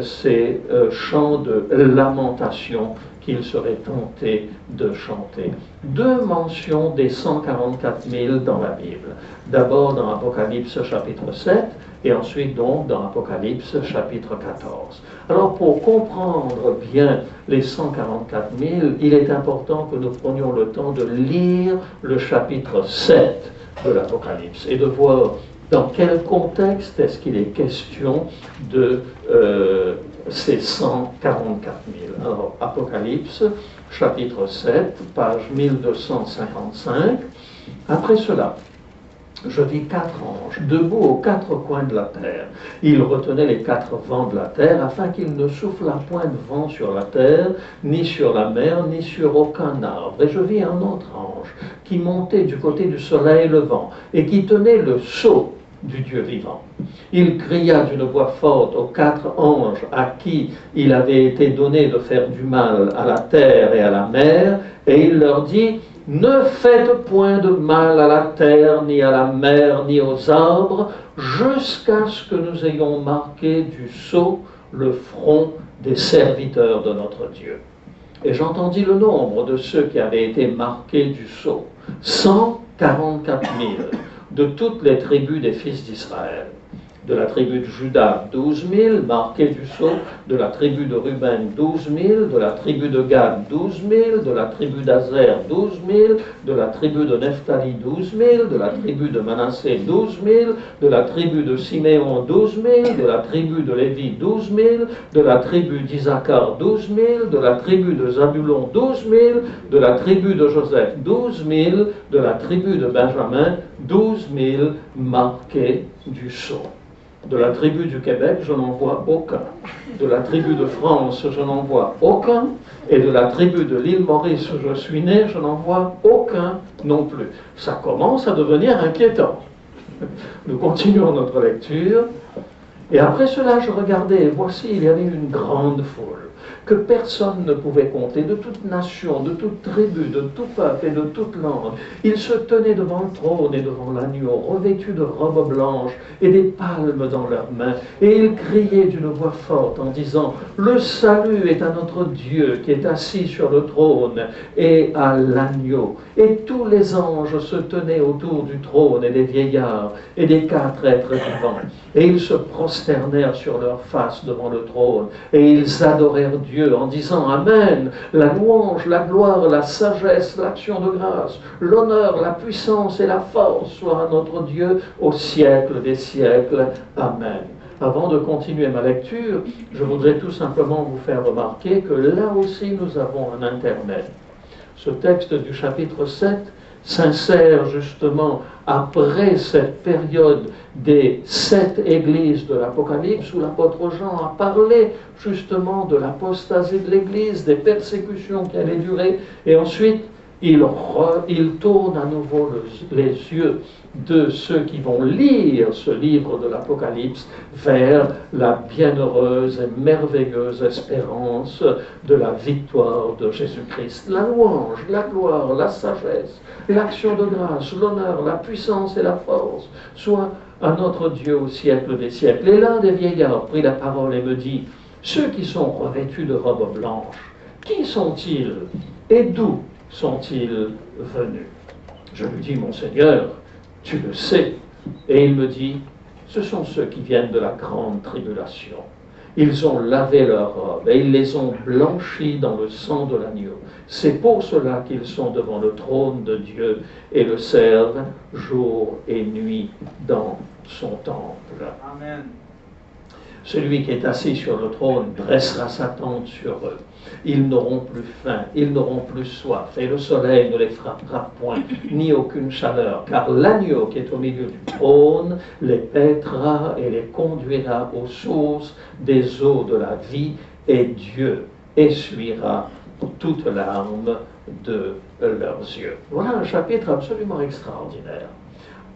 ces chants de lamentation qu'il serait tenté de chanter. Deux mentions des 144 000 dans la Bible. D'abord dans Apocalypse chapitre 7 et ensuite donc dans Apocalypse chapitre 14. Alors pour comprendre bien les 144 000, il est important que nous prenions le temps de lire le chapitre 7 de l'Apocalypse et de voir dans quel contexte est-ce qu'il est question de ces 144 000. Alors, Apocalypse, chapitre 7, page 1255. Après cela, je vis 4 anges, debout aux 4 coins de la terre. Ils retenaient les 4 vents de la terre, afin qu'il ne soufflât point de vent sur la terre, ni sur la mer, ni sur aucun arbre. Et je vis un autre ange, qui montait du côté du soleil levant, et qui tenait le sceau du Dieu vivant. Il cria d'une voix forte aux 4 anges à qui il avait été donné de faire du mal à la terre et à la mer, et il leur dit, ne faites point de mal à la terre, ni à la mer, ni aux arbres, jusqu'à ce que nous ayons marqué du sceau le front des serviteurs de notre Dieu. Et j'entendis le nombre de ceux qui avaient été marqués du sceau, 144 000, de toutes les tribus des fils d'Israël, de la tribu de Juda, 12 000, marqués du sceau, de la tribu de Ruben, 12 000, de la tribu de Gad, 12 000, de la tribu d'Azer, 12 000, de la tribu de Nephtali, 12 000, de la tribu de Manassé, 12 000, de la tribu de Siméon, 12 000, de la tribu de Lévi, 12 000, de la tribu d'Isaacar, 12 000, de la tribu de Zabulon, 12 000, de la tribu de Joseph, 12 000, de la tribu de Benjamin, 12 000 marqués du sceau. De la tribu du Québec, je n'en vois aucun. De la tribu de France, je n'en vois aucun. Et de la tribu de l'île Maurice où je suis né, je n'en vois aucun non plus. Ça commence à devenir inquiétant. Nous continuons notre lecture. Et après cela, je regardais, et voici, il y avait une grande foule, que personne ne pouvait compter, de toute nation, de toute tribu, de tout peuple et de toute langue. Ils se tenaient devant le trône et devant l'agneau, revêtus de robes blanches et des palmes dans leurs mains. Et ils criaient d'une voix forte en disant, « Le salut est à notre Dieu qui est assis sur le trône et à l'agneau. » Et tous les anges se tenaient autour du trône et des vieillards et des 4 êtres vivants. Et ils se prosternèrent sur leurs faces devant le trône et ils adorèrent Dieu en disant Amen, la louange, la gloire, la sagesse, l'action de grâce, l'honneur, la puissance et la force soient à notre Dieu au siècle des siècles. Amen. Avant de continuer ma lecture, je voudrais tout simplement vous faire remarquer que là aussi nous avons un Internet. Ce texte du chapitre 7 s'insère justement après cette période des 7 églises de l'Apocalypse où l'apôtre Jean a parlé justement de l'apostasie de l'Église, des persécutions qui allaient durer, et ensuite il tourne à nouveau les yeux de ceux qui vont lire ce livre de l'Apocalypse vers la bienheureuse et merveilleuse espérance de la victoire de Jésus-Christ. La louange, la gloire, la sagesse, l'action de grâce, l'honneur, la puissance et la force soient à notre Dieu au siècle des siècles. Et l'un des vieillards prit la parole et me dit, ceux qui sont revêtus de robes blanches, qui sont-ils et d'où sont-ils venus? Je lui dis, mon Seigneur, tu le sais. Et il me dit, ce sont ceux qui viennent de la grande tribulation. Ils ont lavé leurs robes et ils les ont blanchies dans le sang de l'agneau. C'est pour cela qu'ils sont devant le trône de Dieu et le servent jour et nuit dans son temple. Amen. Celui qui est assis sur le trône dressera sa tente sur eux. Ils n'auront plus faim, ils n'auront plus soif, et le soleil ne les frappera point, ni aucune chaleur, car l'agneau qui est au milieu du trône les paîtra et les conduira aux sources des eaux de la vie, et Dieu essuiera toute larme de leurs yeux. Voilà un chapitre absolument extraordinaire,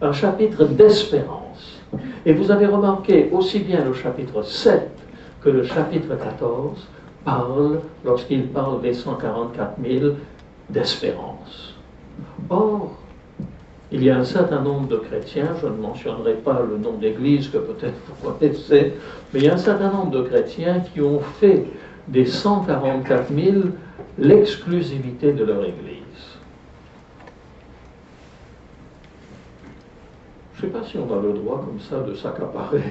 un chapitre d'espérance. Et vous avez remarqué aussi bien le chapitre 7 que le chapitre 14 parle, lorsqu'il parle des 144 000, d'espérance. Or, il y a un certain nombre de chrétiens, je ne mentionnerai pas le nom d'église que peut-être vous connaissez, mais il y a un certain nombre de chrétiens qui ont fait des 144 000 l'exclusivité de leur église. Je ne sais pas si on a le droit comme ça de s'accaparer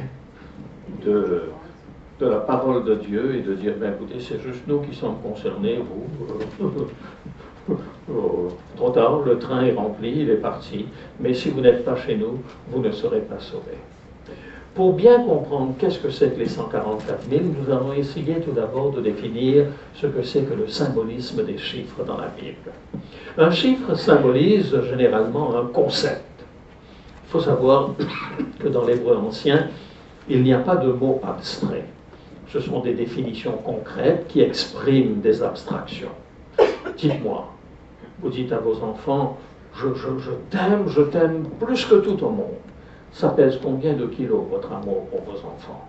de la parole de Dieu et de dire, ben écoutez, c'est juste nous qui sommes concernés, vous. Trop tard, le train est rempli, il est parti, mais si vous n'êtes pas chez nous, vous ne serez pas sauvés. Pour bien comprendre qu'est-ce que c'est que les 144 000, nous allons essayer tout d'abord de définir ce que c'est que le symbolisme des chiffres dans la Bible. Un chiffre symbolise généralement un concept. Il faut savoir que dans l'hébreu ancien, il n'y a pas de mots abstraits. Ce sont des définitions concrètes qui expriment des abstractions. Dites-moi, vous dites à vos enfants, je t'aime plus que tout au monde. Ça pèse combien de kilos, votre amour pour vos enfants?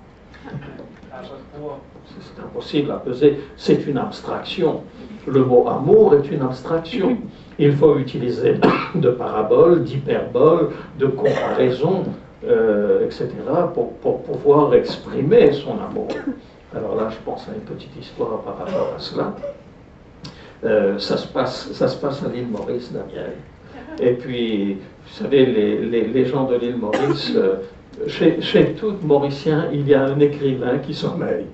C'est impossible à peser, c'est une abstraction. Le mot amour est une abstraction. Il faut utiliser de paraboles, d'hyperboles, de comparaisons, etc., pour pouvoir exprimer son amour. Alors là, je pense à une petite histoire par rapport à cela. Ça se passe à l'île Maurice, Daniel. Et puis, vous savez, les gens de l'île Maurice chez tout Mauricien, il y a un écrivain qui sommeille.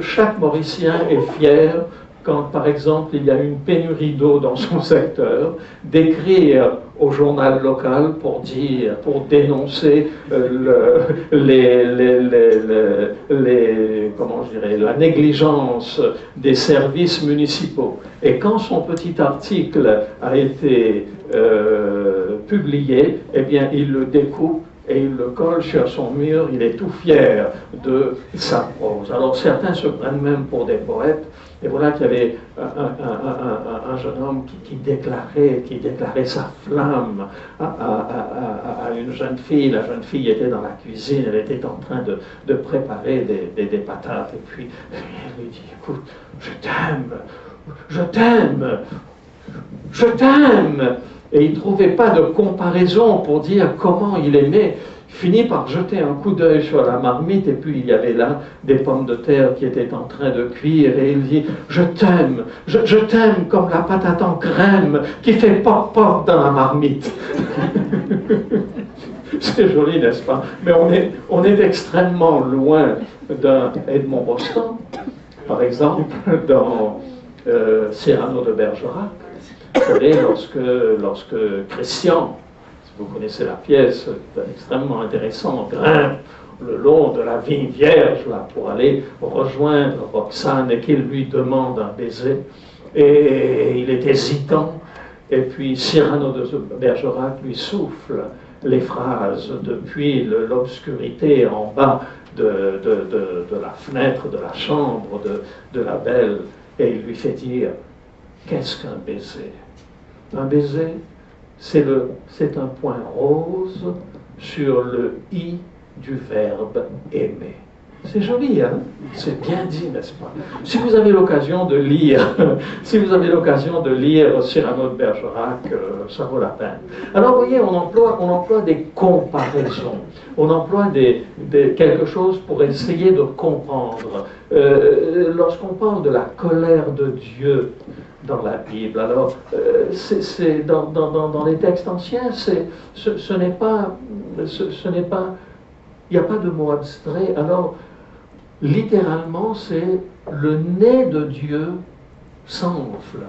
Chaque Mauricien est fier quand, par exemple, il y a une pénurie d'eau dans son secteur, d'écrire au journal local pour dénoncer comment je dirais, la négligence des services municipaux. Et quand son petit article a été publié, eh bien, il le découpe et il le colle sur son mur, il est tout fier de sa prose. Alors certains se prennent même pour des poètes, et voilà qu'il y avait un jeune homme qui déclarait sa flamme à une jeune fille. La jeune fille était dans la cuisine, elle était en train de préparer des patates, et puis elle lui dit, écoute, je t'aime, je t'aime, je t'aime. Et il ne trouvait pas de comparaison pour dire comment il aimait. Il finit par jeter un coup d'œil sur la marmite, et puis il y avait là des pommes de terre qui étaient en train de cuire, et il dit, je t'aime, je t'aime comme la patate en crème qui fait pop-pop dans la marmite. C'est joli, n'est-ce pas? Mais on est extrêmement loin d'un Edmond Rostand, par exemple, dans Cyrano de Bergerac. Vous savez, lorsque Christian, si vous connaissez la pièce, extrêmement intéressant, grimpe le long de la vigne vierge là, pour aller rejoindre Roxane, et qu'il lui demande un baiser, et il est hésitant, et puis Cyrano de Bergerac lui souffle les phrases depuis l'obscurité en bas de la fenêtre de la chambre de la belle, et il lui fait dire, qu'est-ce qu'un baiser? Un baiser, c'est un point rose sur le i du verbe aimer. C'est joli, hein? C'est bien dit, n'est-ce pas? Si vous avez l'occasion de lire, Cyrano de Bergerac, ça vaut la peine. Alors, vous voyez, on emploie des comparaisons. On emploie quelque chose pour essayer de comprendre. Lorsqu'on parle de la colère de Dieu dans la Bible, alors, dans les textes anciens, ce n'est pas, il n'y a pas de mot abstrait. Alors, littéralement, c'est le nez de Dieu s'enfle,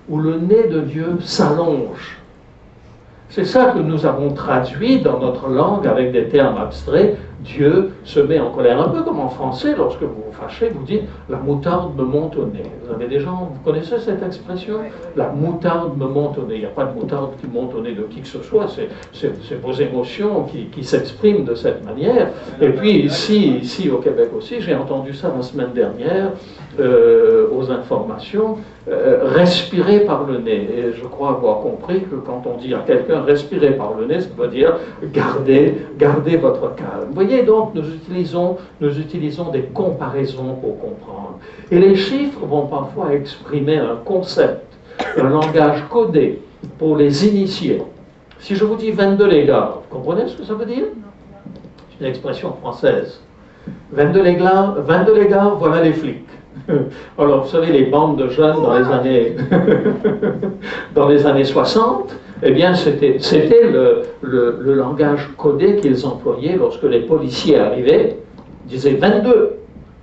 ou le nez de Dieu s'allonge. C'est ça que nous avons traduit dans notre langue avec des termes abstraits. Dieu se met en colère. Un peu comme en français, lorsque vous vous fâchez, vous dites « la moutarde me monte au nez ». Vous avez des gens, vous connaissez cette expression? La moutarde me monte au nez. Il n'y a pas de moutarde qui monte au nez de qui que ce soit. C'est vos émotions qui s'expriment de cette manière. Et puis ici au Québec aussi, j'ai entendu ça la semaine dernière aux informations. Respirer par le nez. Et je crois avoir compris que quand on dit à quelqu'un respirer par le nez, ça veut dire gardez votre calme. Vous voyez, donc, nous utilisons des comparaisons pour comprendre. Et les chiffres vont parfois exprimer un concept, un langage codé pour les initiés. Si je vous dis 22 légards, vous comprenez ce que ça veut dire? C'est une expression française. 22 légards, voilà les flics. Alors, vous savez, les bandes de jeunes dans les années 60, eh bien, c'était le langage codé qu'ils employaient lorsque les policiers arrivaient, ils disaient 22.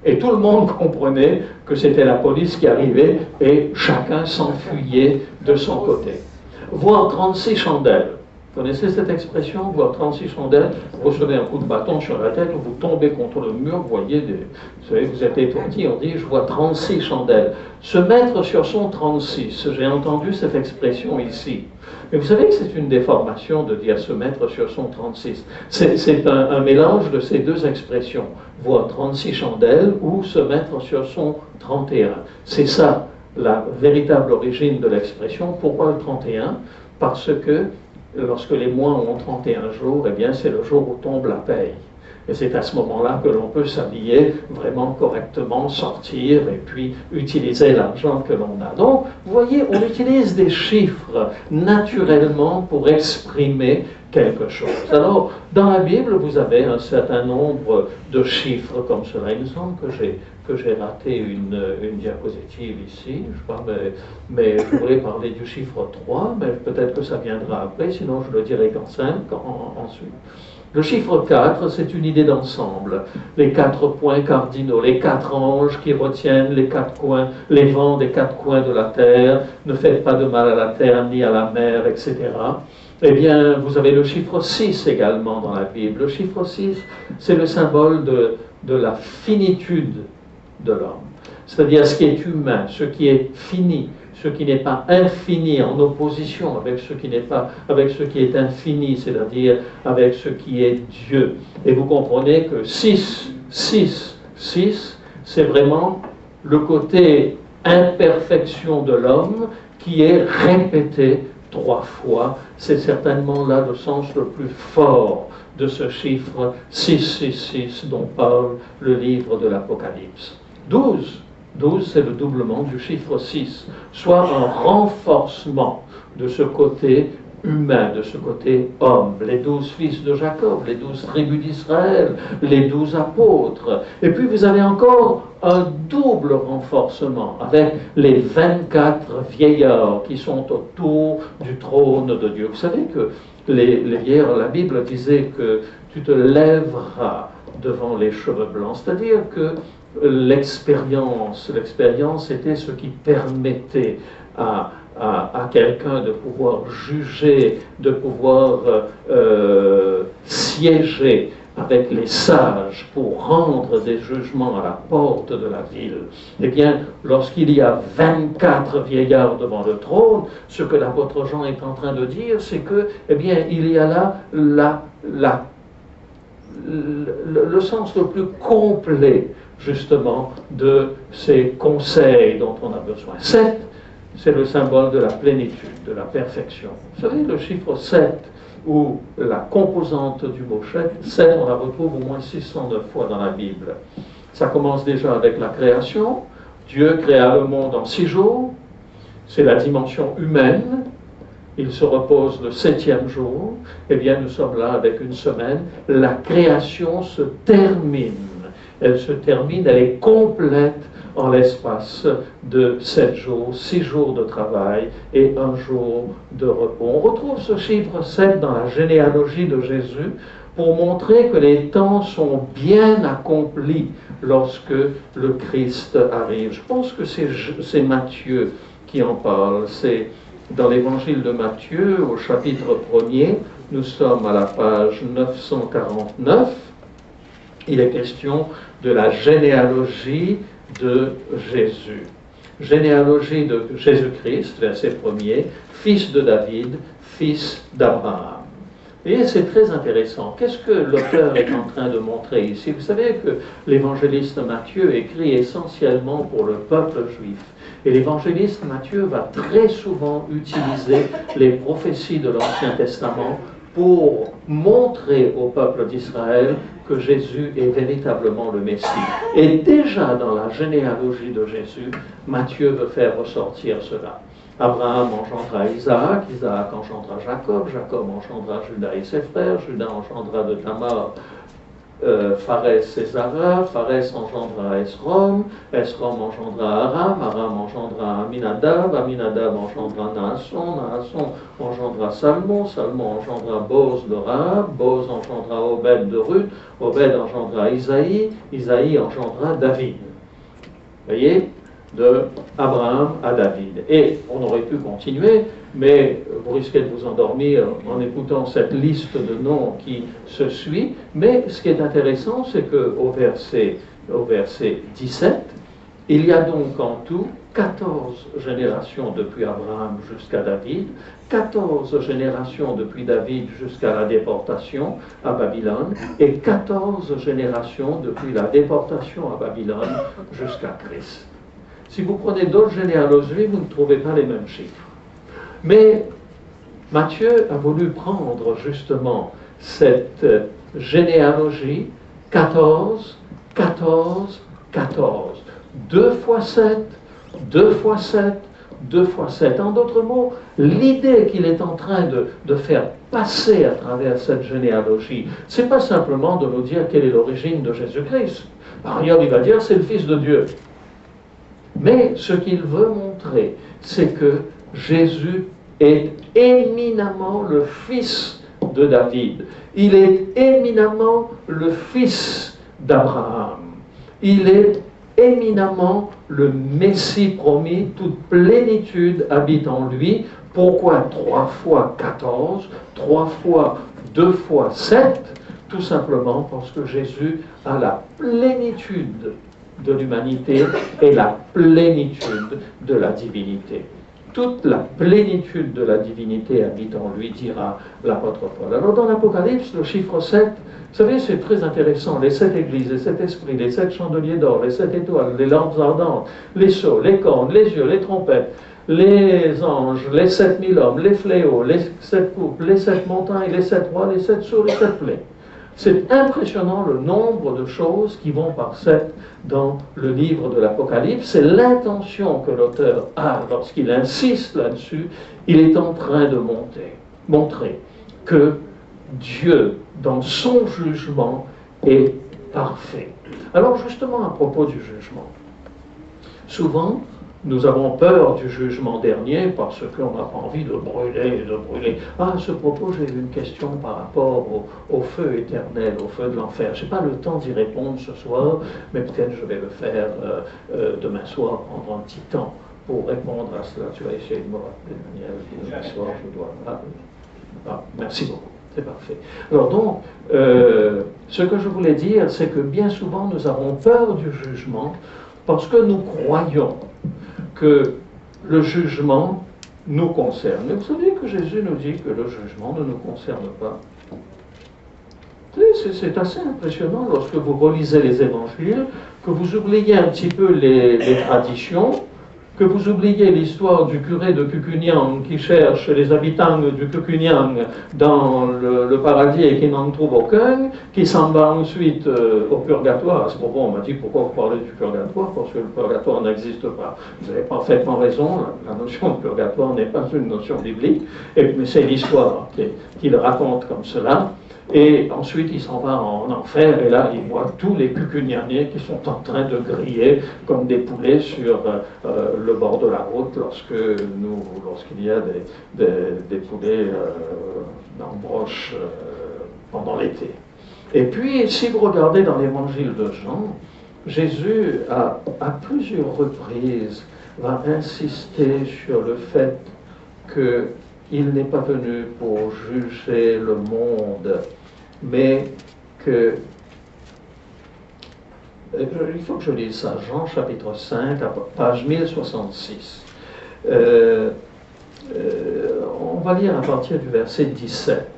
Et tout le monde comprenait que c'était la police qui arrivait, et chacun s'enfuyait de son côté. Voir 36 chandelles. Vous connaissez cette expression, voir 36 chandelles, vous recevez un coup de bâton sur la tête, vous tombez contre le mur, vous voyez, vous savez, vous êtes étourdi, on dit, je vois 36 chandelles. Se mettre sur son 36, j'ai entendu cette expression ici. Mais vous savez que c'est une déformation de dire se mettre sur son 36. C'est un mélange de ces deux expressions, voir 36 chandelles ou se mettre sur son 31. C'est ça, la véritable origine de l'expression. Pourquoi le 31? Parce que lorsque les mois ont 31 jours, eh bien c'est le jour où tombe la paye. Et c'est à ce moment-là que l'on peut s'habiller vraiment correctement, sortir et puis utiliser l'argent que l'on a. Donc, vous voyez, on utilise des chiffres naturellement pour exprimer quelque chose. Alors, dans la Bible, vous avez un certain nombre de chiffres comme cela. Il me semble que j'ai raté une diapositive ici, je crois, mais je voulais parler du chiffre 3, mais peut-être que ça viendra après, sinon je le dirai qu'en 5 ensuite. Le chiffre 4, c'est une idée d'ensemble. Les 4 points cardinaux, les 4 anges qui retiennent les 4 coins, les vents des 4 coins de la terre, ne faites pas de mal à la terre ni à la mer, etc. Eh bien, vous avez le chiffre 6 également dans la Bible. Le chiffre 6, c'est le symbole de la finitude de l'homme. C'est-à-dire ce qui est humain, ce qui est fini, ce qui n'est pas infini, en opposition avec ce qui n'est pas, avec ce qui est infini, c'est-à-dire avec ce qui est Dieu. Et vous comprenez que 6, 6, 6, c'est vraiment le côté imperfection de l'homme qui est répété 3 fois. C'est certainement là le sens le plus fort de ce chiffre 666 dont parle le livre de l'Apocalypse. 12, c'est le doublement du chiffre 6, soit un renforcement de ce côté humain, de ce côté homme. Les 12 fils de Jacob, les 12 tribus d'Israël, les 12 apôtres. Et puis vous avez encore un double renforcement avec les 24 vieillards qui sont autour du trône de Dieu. Vous savez que les vieillards, la Bible disait que tu te lèveras devant les cheveux blancs, c'est-à-dire que l'expérience était ce qui permettait à quelqu'un de pouvoir juger, de pouvoir siéger avec les sages pour rendre des jugements à la porte de la ville. Eh bien, lorsqu'il y a 24 vieillards devant le trône, ce que l'apôtre Jean est en train de dire, c'est que, eh bien, il y a là le sens le plus complet, justement, de ces conseils dont on a besoin. 7, c'est le symbole de la plénitude, de la perfection. Vous savez, le chiffre 7, ou la composante du mot 7, on la retrouve au moins 609 fois dans la Bible. Ça commence déjà avec la création. Dieu créa le monde en 6 jours. C'est la dimension humaine. Il se repose le 7e jour. Eh bien, nous sommes là avec une semaine. La création se termine. Elle se termine, elle est complète en l'espace de 7 jours, 6 jours de travail et 1 jour de repos. On retrouve ce chiffre 7 dans la généalogie de Jésus pour montrer que les temps sont bien accomplis lorsque le Christ arrive. Je pense que c'est Matthieu qui en parle. C'est dans l'évangile de Matthieu, au chapitre 1er, nous sommes à la page 949. Il est question de la généalogie de Jésus. Généalogie de Jésus-Christ, verset 1er, fils de David, fils d'Abraham. Et c'est très intéressant. Qu'est-ce que l'auteur est en train de montrer ici? Vous savez que l'évangéliste Matthieu écrit essentiellement pour le peuple juif. Et l'évangéliste Matthieu va très souvent utiliser les prophéties de l'Ancien Testament pour montrer au peuple d'Israël que Jésus est véritablement le Messie. Et déjà dans la généalogie de Jésus, Matthieu veut faire ressortir cela. Abraham engendra Isaac, Isaac engendra Jacob, Jacob engendra Judas et ses frères, Judas engendra de Tamar Pharès et Zara, Pharès engendra Esrom, Esrom engendra Aram, Aram engendra Aminadab, Aminadab engendra Naasson, Naasson engendra Salmon, Salmon engendra Boz de Rahab, Boz engendra Obed de Ruth, Obed engendra Isaïe, Isaïe engendra David. Vous voyez, de Abraham à David. Et on aurait pu continuer, mais vous risquez de vous endormir en écoutant cette liste de noms qui se suit. Mais ce qui est intéressant, c'est qu'au verset 17, il y a donc en tout 14 générations depuis Abraham jusqu'à David, 14 générations depuis David jusqu'à la déportation à Babylone, et 14 générations depuis la déportation à Babylone jusqu'à Christ. Si vous prenez d'autres généalogies, vous ne trouvez pas les mêmes chiffres. Mais Matthieu a voulu prendre justement cette généalogie 14, 14, 14. 2 fois 7, 2 fois 7, 2 fois 7. En d'autres mots, l'idée qu'il est en train de faire passer à travers cette généalogie, ce n'est pas simplement de nous dire quelle est l'origine de Jésus-Christ. Par ailleurs, il va dire c'est le Fils de Dieu. Mais ce qu'il veut montrer, c'est que Jésus est éminemment le fils de David. Il est éminemment le fils d'Abraham. Il est éminemment le Messie promis, toute plénitude habite en lui. Pourquoi 3 fois 14, 3 fois 2 fois 7? Tout simplement parce que Jésus a la plénitude de l'humanité et la plénitude de la divinité. Toute la plénitude de la divinité habite en lui, dira l'apôtre Paul. Alors dans l'Apocalypse, le chiffre 7, vous savez, c'est très intéressant. Les 7 églises, les 7 esprits, les 7 chandeliers d'or, les 7 étoiles, les lampes ardentes, les sceaux, les cornes, les yeux, les trompettes, les anges, les 7000 hommes, les fléaux, les 7 coupes, les 7 montagnes, les 7 rois, les 7 sceaux, les 7 plaies. C'est impressionnant le nombre de choses qui vont par 7 dans le livre de l'Apocalypse. C'est l'intention que l'auteur a lorsqu'il insiste là-dessus. Il est en train de montrer que Dieu, dans son jugement, est parfait. Alors justement, à propos du jugement, souvent, nous avons peur du jugement dernier parce qu'on n'a pas envie de brûler. Ah, à ce propos, j'ai une question par rapport au feu éternel, au feu de l'enfer. Je n'ai pas le temps d'y répondre ce soir, mais peut-être je vais le faire demain soir, prendre un petit temps pour répondre à cela. Tu vas essayer de me rappeler, Daniel, demain soir, je dois... merci beaucoup. C'est parfait. Alors donc, ce que je voulais dire, c'est que bien souvent, nous avons peur du jugement parce que nous croyons que le jugement nous concerne. Mais vous savez que Jésus nous dit que le jugement ne nous concerne pas. C'est assez impressionnant lorsque vous relisez les évangiles, que vous oubliez un petit peu les traditions, que vous oubliez l'histoire du curé de Cucugnan qui cherche les habitants du Cucugnan dans le paradis et qui n'en trouve aucun, qui s'en va ensuite au purgatoire. À ce propos, on m'a dit pourquoi vous parlez du purgatoire, parce que le purgatoire n'existe pas. Vous avez parfaitement raison, la notion de purgatoire n'est pas une notion biblique, mais c'est l'histoire qu'il raconte comme cela. Et ensuite, il s'en va en enfer, et là, il voit tous les Cucugnanais qui sont en train de griller comme des poulets sur le bord de la route lorsqu'il y a des poulets en broche pendant l'été. Et puis, si vous regardez dans l'évangile de Jean, Jésus, à plusieurs reprises, va insister sur le fait qu'il n'est pas venu pour juger le monde, mais que... Il faut que je lise ça, Jean chapitre 5, page 1066. On va lire à partir du verset 17.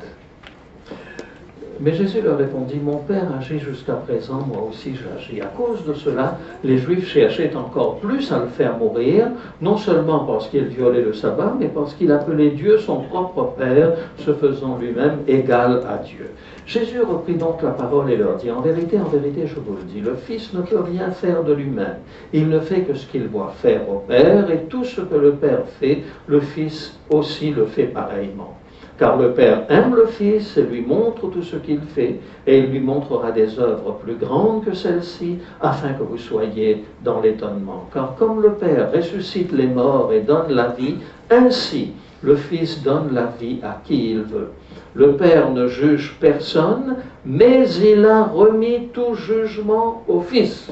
Mais Jésus leur répondit, mon Père agit jusqu'à présent, moi aussi j'agis. À cause de cela, les Juifs cherchaient encore plus à le faire mourir, non seulement parce qu'il violait le sabbat, mais parce qu'il appelait Dieu son propre Père, se faisant lui-même égal à Dieu. Jésus reprit donc la parole et leur dit, en vérité, je vous le dis, le Fils ne peut rien faire de lui-même. Il ne fait que ce qu'il voit faire au Père, et tout ce que le Père fait, le Fils aussi le fait pareillement. Car le Père aime le Fils et lui montre tout ce qu'il fait, et il lui montrera des œuvres plus grandes que celles-ci, afin que vous soyez dans l'étonnement. Car comme le Père ressuscite les morts et donne la vie, ainsi le Fils donne la vie à qui il veut. Le Père ne juge personne, mais il a remis tout jugement au Fils.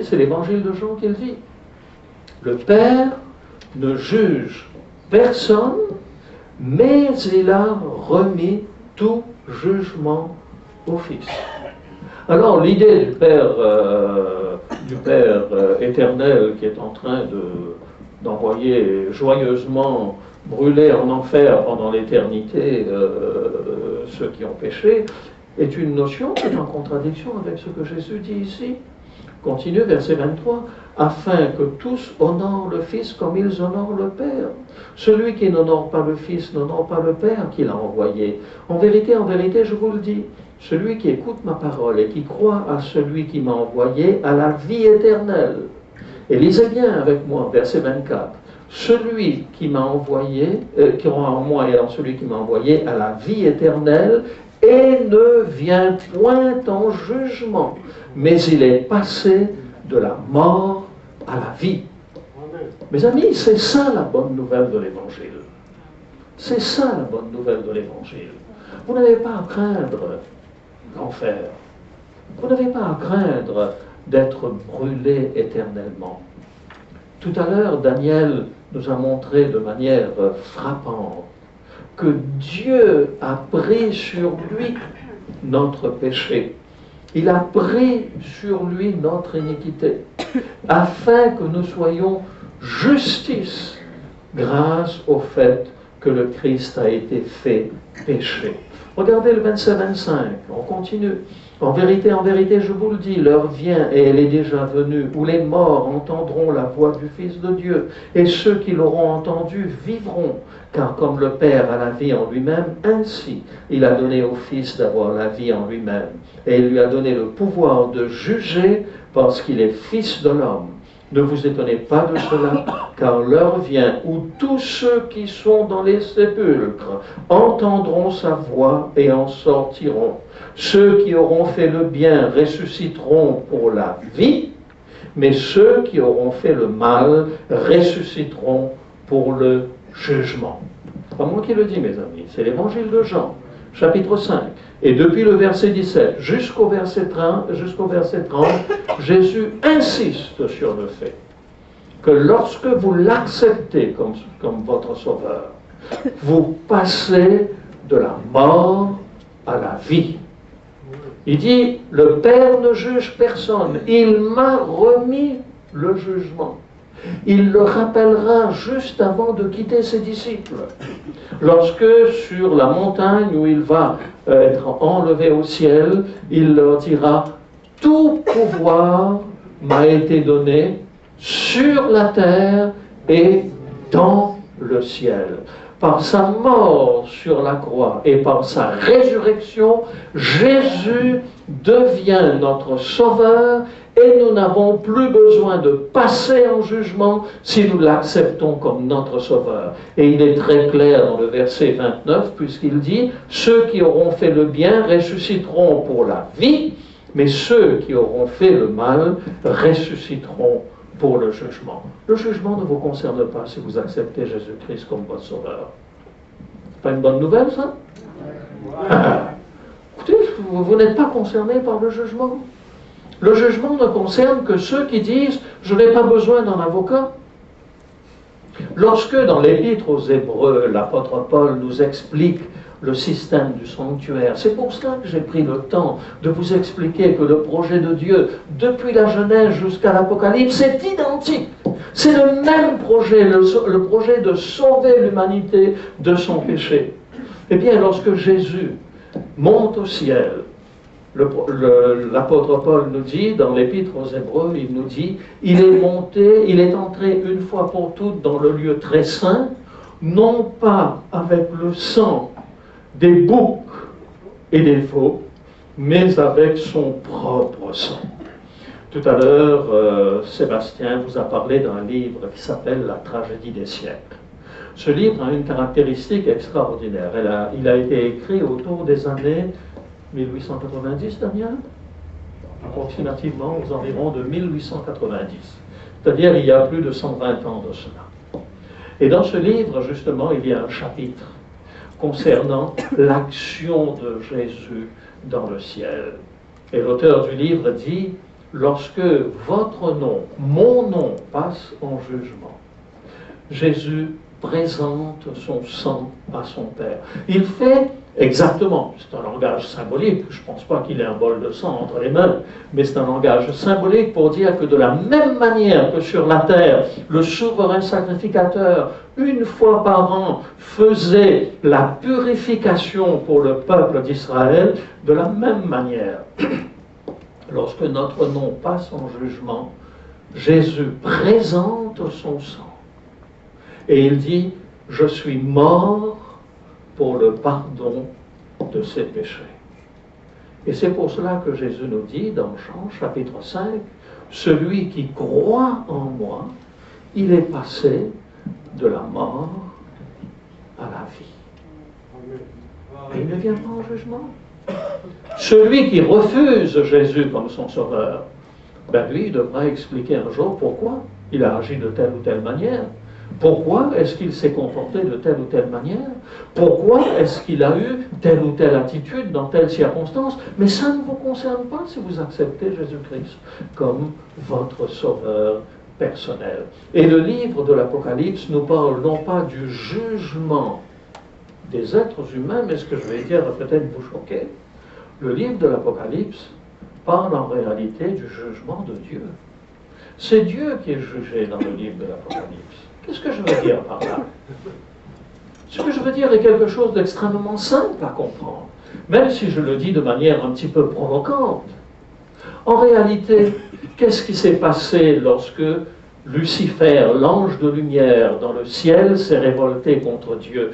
C'est l'évangile de Jean qu'il dit. Le Père ne juge personne, mais il a remis tout jugement au Fils. Alors l'idée du Père éternel qui est en train d'envoyer joyeusement brûler en enfer pendant l'éternité ceux qui ont péché, est une notion qui est en contradiction avec ce que Jésus dit ici. Continue, verset 23, afin que tous honorent le Fils comme ils honorent le Père. Celui qui n'honore pas le Fils n'honore pas le Père qui l'a envoyé. En vérité, je vous le dis, celui qui écoute ma parole et qui croit à celui qui m'a envoyé a la vie éternelle. Et lisez bien avec moi, verset 24. Celui qui m'a envoyé, qui croit en moi et en celui qui m'a envoyé, a la vie éternelle et ne vient point en jugement, mais il est passé de la mort à la vie. Mes amis, c'est ça la bonne nouvelle de l'Évangile. C'est ça la bonne nouvelle de l'Évangile. Vous n'avez pas à craindre l'enfer. Vous n'avez pas à craindre d'être brûlé éternellement. Tout à l'heure, Daniel nous a montré de manière frappante que Dieu a pris sur lui notre péché. Il a pris sur lui notre iniquité, afin que nous soyons justice grâce au fait que le Christ a été fait péché. Regardez le 27-25, on continue. En vérité, je vous le dis, l'heure vient, et elle est déjà venue, où les morts entendront la voix du Fils de Dieu, et ceux qui l'auront entendu vivront. Car comme le Père a la vie en lui-même, ainsi il a donné au Fils d'avoir la vie en lui-même. Et il lui a donné le pouvoir de juger parce qu'il est Fils de l'homme. Ne vous étonnez pas de cela, car l'heure vient où tous ceux qui sont dans les sépulcres entendront sa voix et en sortiront. Ceux qui auront fait le bien ressusciteront pour la vie, mais ceux qui auront fait le mal ressusciteront pour le jugement. C'est pas moi qui le dis, mes amis, c'est l'évangile de Jean, chapitre 5. Et depuis le verset 17 jusqu'au verset 30, Jésus insiste sur le fait que lorsque vous l'acceptez comme votre sauveur, vous passez de la mort à la vie. Il dit, le Père ne juge personne, il m'a remis le jugement. Il le rappellera juste avant de quitter ses disciples. Lorsque sur la montagne où il va être enlevé au ciel, il leur dira, tout pouvoir m'a été donné sur la terre et dans le ciel. Par sa mort sur la croix et par sa résurrection, Jésus devient notre sauveur et nous n'avons plus besoin de passer en jugement si nous l'acceptons comme notre sauveur. Et il est très clair dans le verset 29, puisqu'il dit « Ceux qui auront fait le bien ressusciteront pour la vie, mais ceux qui auront fait le mal ressusciteront pour le jugement. » Le jugement ne vous concerne pas si vous acceptez Jésus-Christ comme votre sauveur. Pas une bonne nouvelle, ça? Écoutez, vous n'êtes pas concerné par le jugement. Le jugement ne concerne que ceux qui disent « je n'ai pas besoin d'un avocat ». Lorsque dans l'Épître aux Hébreux, l'apôtre Paul nous explique le système du sanctuaire, c'est pour cela que j'ai pris le temps de vous expliquer que le projet de Dieu, depuis la Genèse jusqu'à l'Apocalypse, est identique. C'est le même projet, le projet de sauver l'humanité de son péché. Eh bien, lorsque Jésus monte au ciel, l'apôtre Paul nous dit, dans l'Épître aux Hébreux, il nous dit, il est entré une fois pour toutes dans le lieu très saint, non pas avec le sang des boucs et des veaux, mais avec son propre sang. Tout à l'heure, Sébastien vous a parlé d'un livre qui s'appelle « La tragédie des siècles ». Ce livre a une caractéristique extraordinaire. Il a été écrit autour des années 1890, Daniel, approximativement aux environs de 1890. C'est-à-dire il y a plus de 120 ans de cela. Et dans ce livre, justement, il y a un chapitre concernant l'action de Jésus dans le ciel. Et l'auteur du livre dit, lorsque votre nom, mon nom, passe en jugement, Jésus présente son sang à son Père. Il fait exactement, c'est un langage symbolique, je ne pense pas qu'il ait un bol de sang entre les mains, mais c'est un langage symbolique pour dire que de la même manière que sur la terre, le souverain sacrificateur, une fois par an, faisait la purification pour le peuple d'Israël, de la même manière, lorsque notre nom passe en jugement, Jésus présente son sang. Et il dit, je suis mort pour le pardon de ses péchés. Et c'est pour cela que Jésus nous dit dans Jean chapitre 5, celui qui croit en moi, il est passé de la mort à la vie. Et il ne vient pas en jugement. Celui qui refuse Jésus comme son sauveur, ben lui, il devra expliquer un jour pourquoi il a agi de telle ou telle manière. Pourquoi est-ce qu'il s'est comporté de telle ou telle manière? Pourquoi est-ce qu'il a eu telle ou telle attitude dans telle circonstance? Mais ça ne vous concerne pas si vous acceptez Jésus-Christ comme votre sauveur personnel. Et le livre de l'Apocalypse nous parle non pas du jugement des êtres humains, mais ce que je vais dire va peut-être vous choquer. Le livre de l'Apocalypse parle en réalité du jugement de Dieu. C'est Dieu qui est jugé dans le livre de l'Apocalypse. Qu'est-ce que je veux dire par là? Ce que je veux dire est quelque chose d'extrêmement simple à comprendre, même si je le dis de manière un petit peu provocante. En réalité, qu'est-ce qui s'est passé lorsque Lucifer, l'ange de lumière dans le ciel, s'est révolté contre Dieu?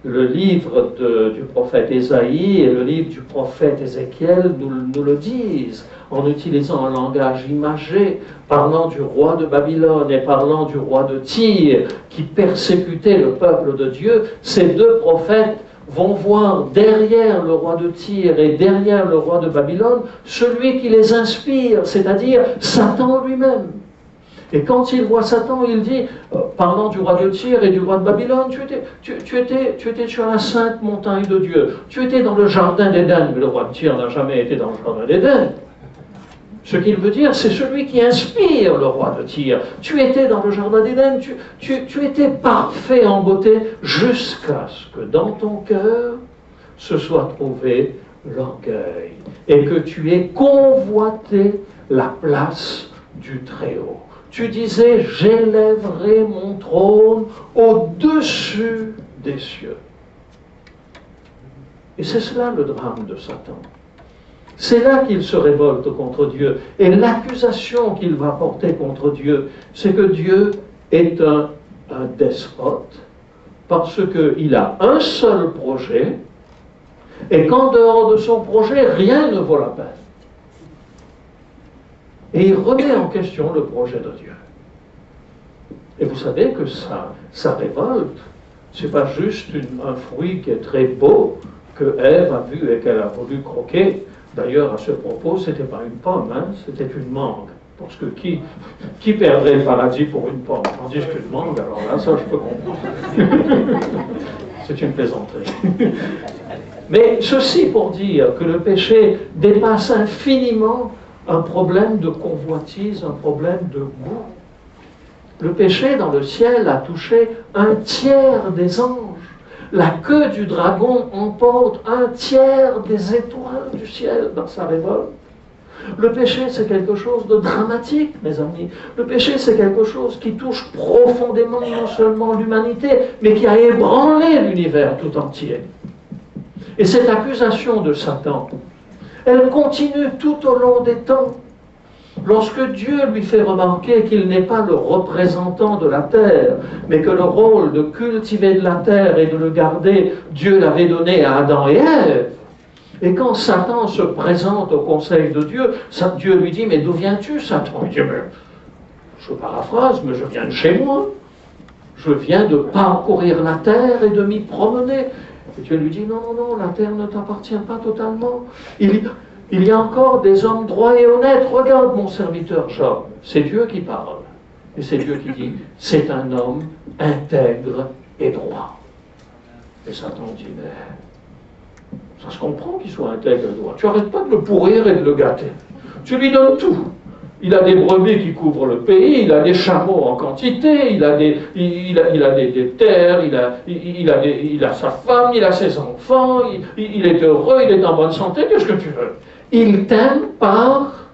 Le livre du prophète Ésaïe et le livre du prophète Ézéchiel nous le disent, en utilisant un langage imagé, parlant du roi de Babylone et parlant du roi de Tyr, qui persécutait le peuple de Dieu. Ces deux prophètes vont voir derrière le roi de Tyr et derrière le roi de Babylone celui qui les inspire, c'est-à-dire Satan lui-même. Et quand il voit Satan, il dit, parlant du roi de Tyr et du roi de Babylone, tu étais sur la sainte montagne de Dieu, tu étais dans le jardin d'Éden, mais le roi de Tyr n'a jamais été dans le jardin d'Éden. Ce qu'il veut dire, c'est celui qui inspire le roi de Tyr. Tu étais dans le jardin d'Éden, tu étais parfait en beauté, jusqu'à ce que dans ton cœur se soit trouvé l'orgueil, et que tu aies convoité la place du Très-Haut. Tu disais, j'élèverai mon trône au-dessus des cieux. Et c'est cela le drame de Satan. C'est là qu'il se révolte contre Dieu. Et l'accusation qu'il va porter contre Dieu, c'est que Dieu est un despote, parce qu'il a un seul projet, et qu'en dehors de son projet, rien ne vaut la peine. Et il remet en question le projet de Dieu. Et vous savez que sa révolte, ce n'est pas juste un fruit qui est très beau, que Ève a vu et qu'elle a voulu croquer. D'ailleurs, à ce propos, ce n'était pas une pomme, hein, c'était une mangue. Parce que qui perdrait le paradis pour une pomme? Tandis qu'une mangue, alors là, ça je peux comprendre. C'est une plaisanterie. Mais ceci pour dire que le péché dépasse infiniment un problème de convoitise, un problème de goût. Le péché dans le ciel a touché un tiers des anges. La queue du dragon emporte un tiers des étoiles du ciel dans sa révolte. Le péché, c'est quelque chose de dramatique, mes amis. Le péché, c'est quelque chose qui touche profondément non seulement l'humanité, mais qui a ébranlé l'univers tout entier. Et cette accusation de Satan, elle continue tout au long des temps. Lorsque Dieu lui fait remarquer qu'il n'est pas le représentant de la terre, mais que le rôle de cultiver de la terre et de le garder, Dieu l'avait donné à Adam et Ève. Et quand Satan se présente au conseil de Dieu, Dieu lui dit, mais d'où viens-tu, Satan? Il dit, mais, je paraphrase, mais je viens de chez moi. Je viens de parcourir la terre et de m'y promener. Et Dieu lui dit, non, non, non, la terre ne t'appartient pas totalement. Il y a encore des hommes droits et honnêtes. Regarde mon serviteur Job. C'est Dieu qui parle. Et c'est Dieu qui dit, c'est un homme intègre et droit. Et Satan dit, mais ça se comprend qu'il soit intègre et droit. Tu n'arrêtes pas de le pourrir et de le gâter. Tu lui donnes tout. Il a des brebis qui couvrent le pays, il a des chameaux en quantité, il a des terres, il a sa femme, il a ses enfants, il est heureux, il est en bonne santé. Qu'est-ce que tu veux? Il t'aime par,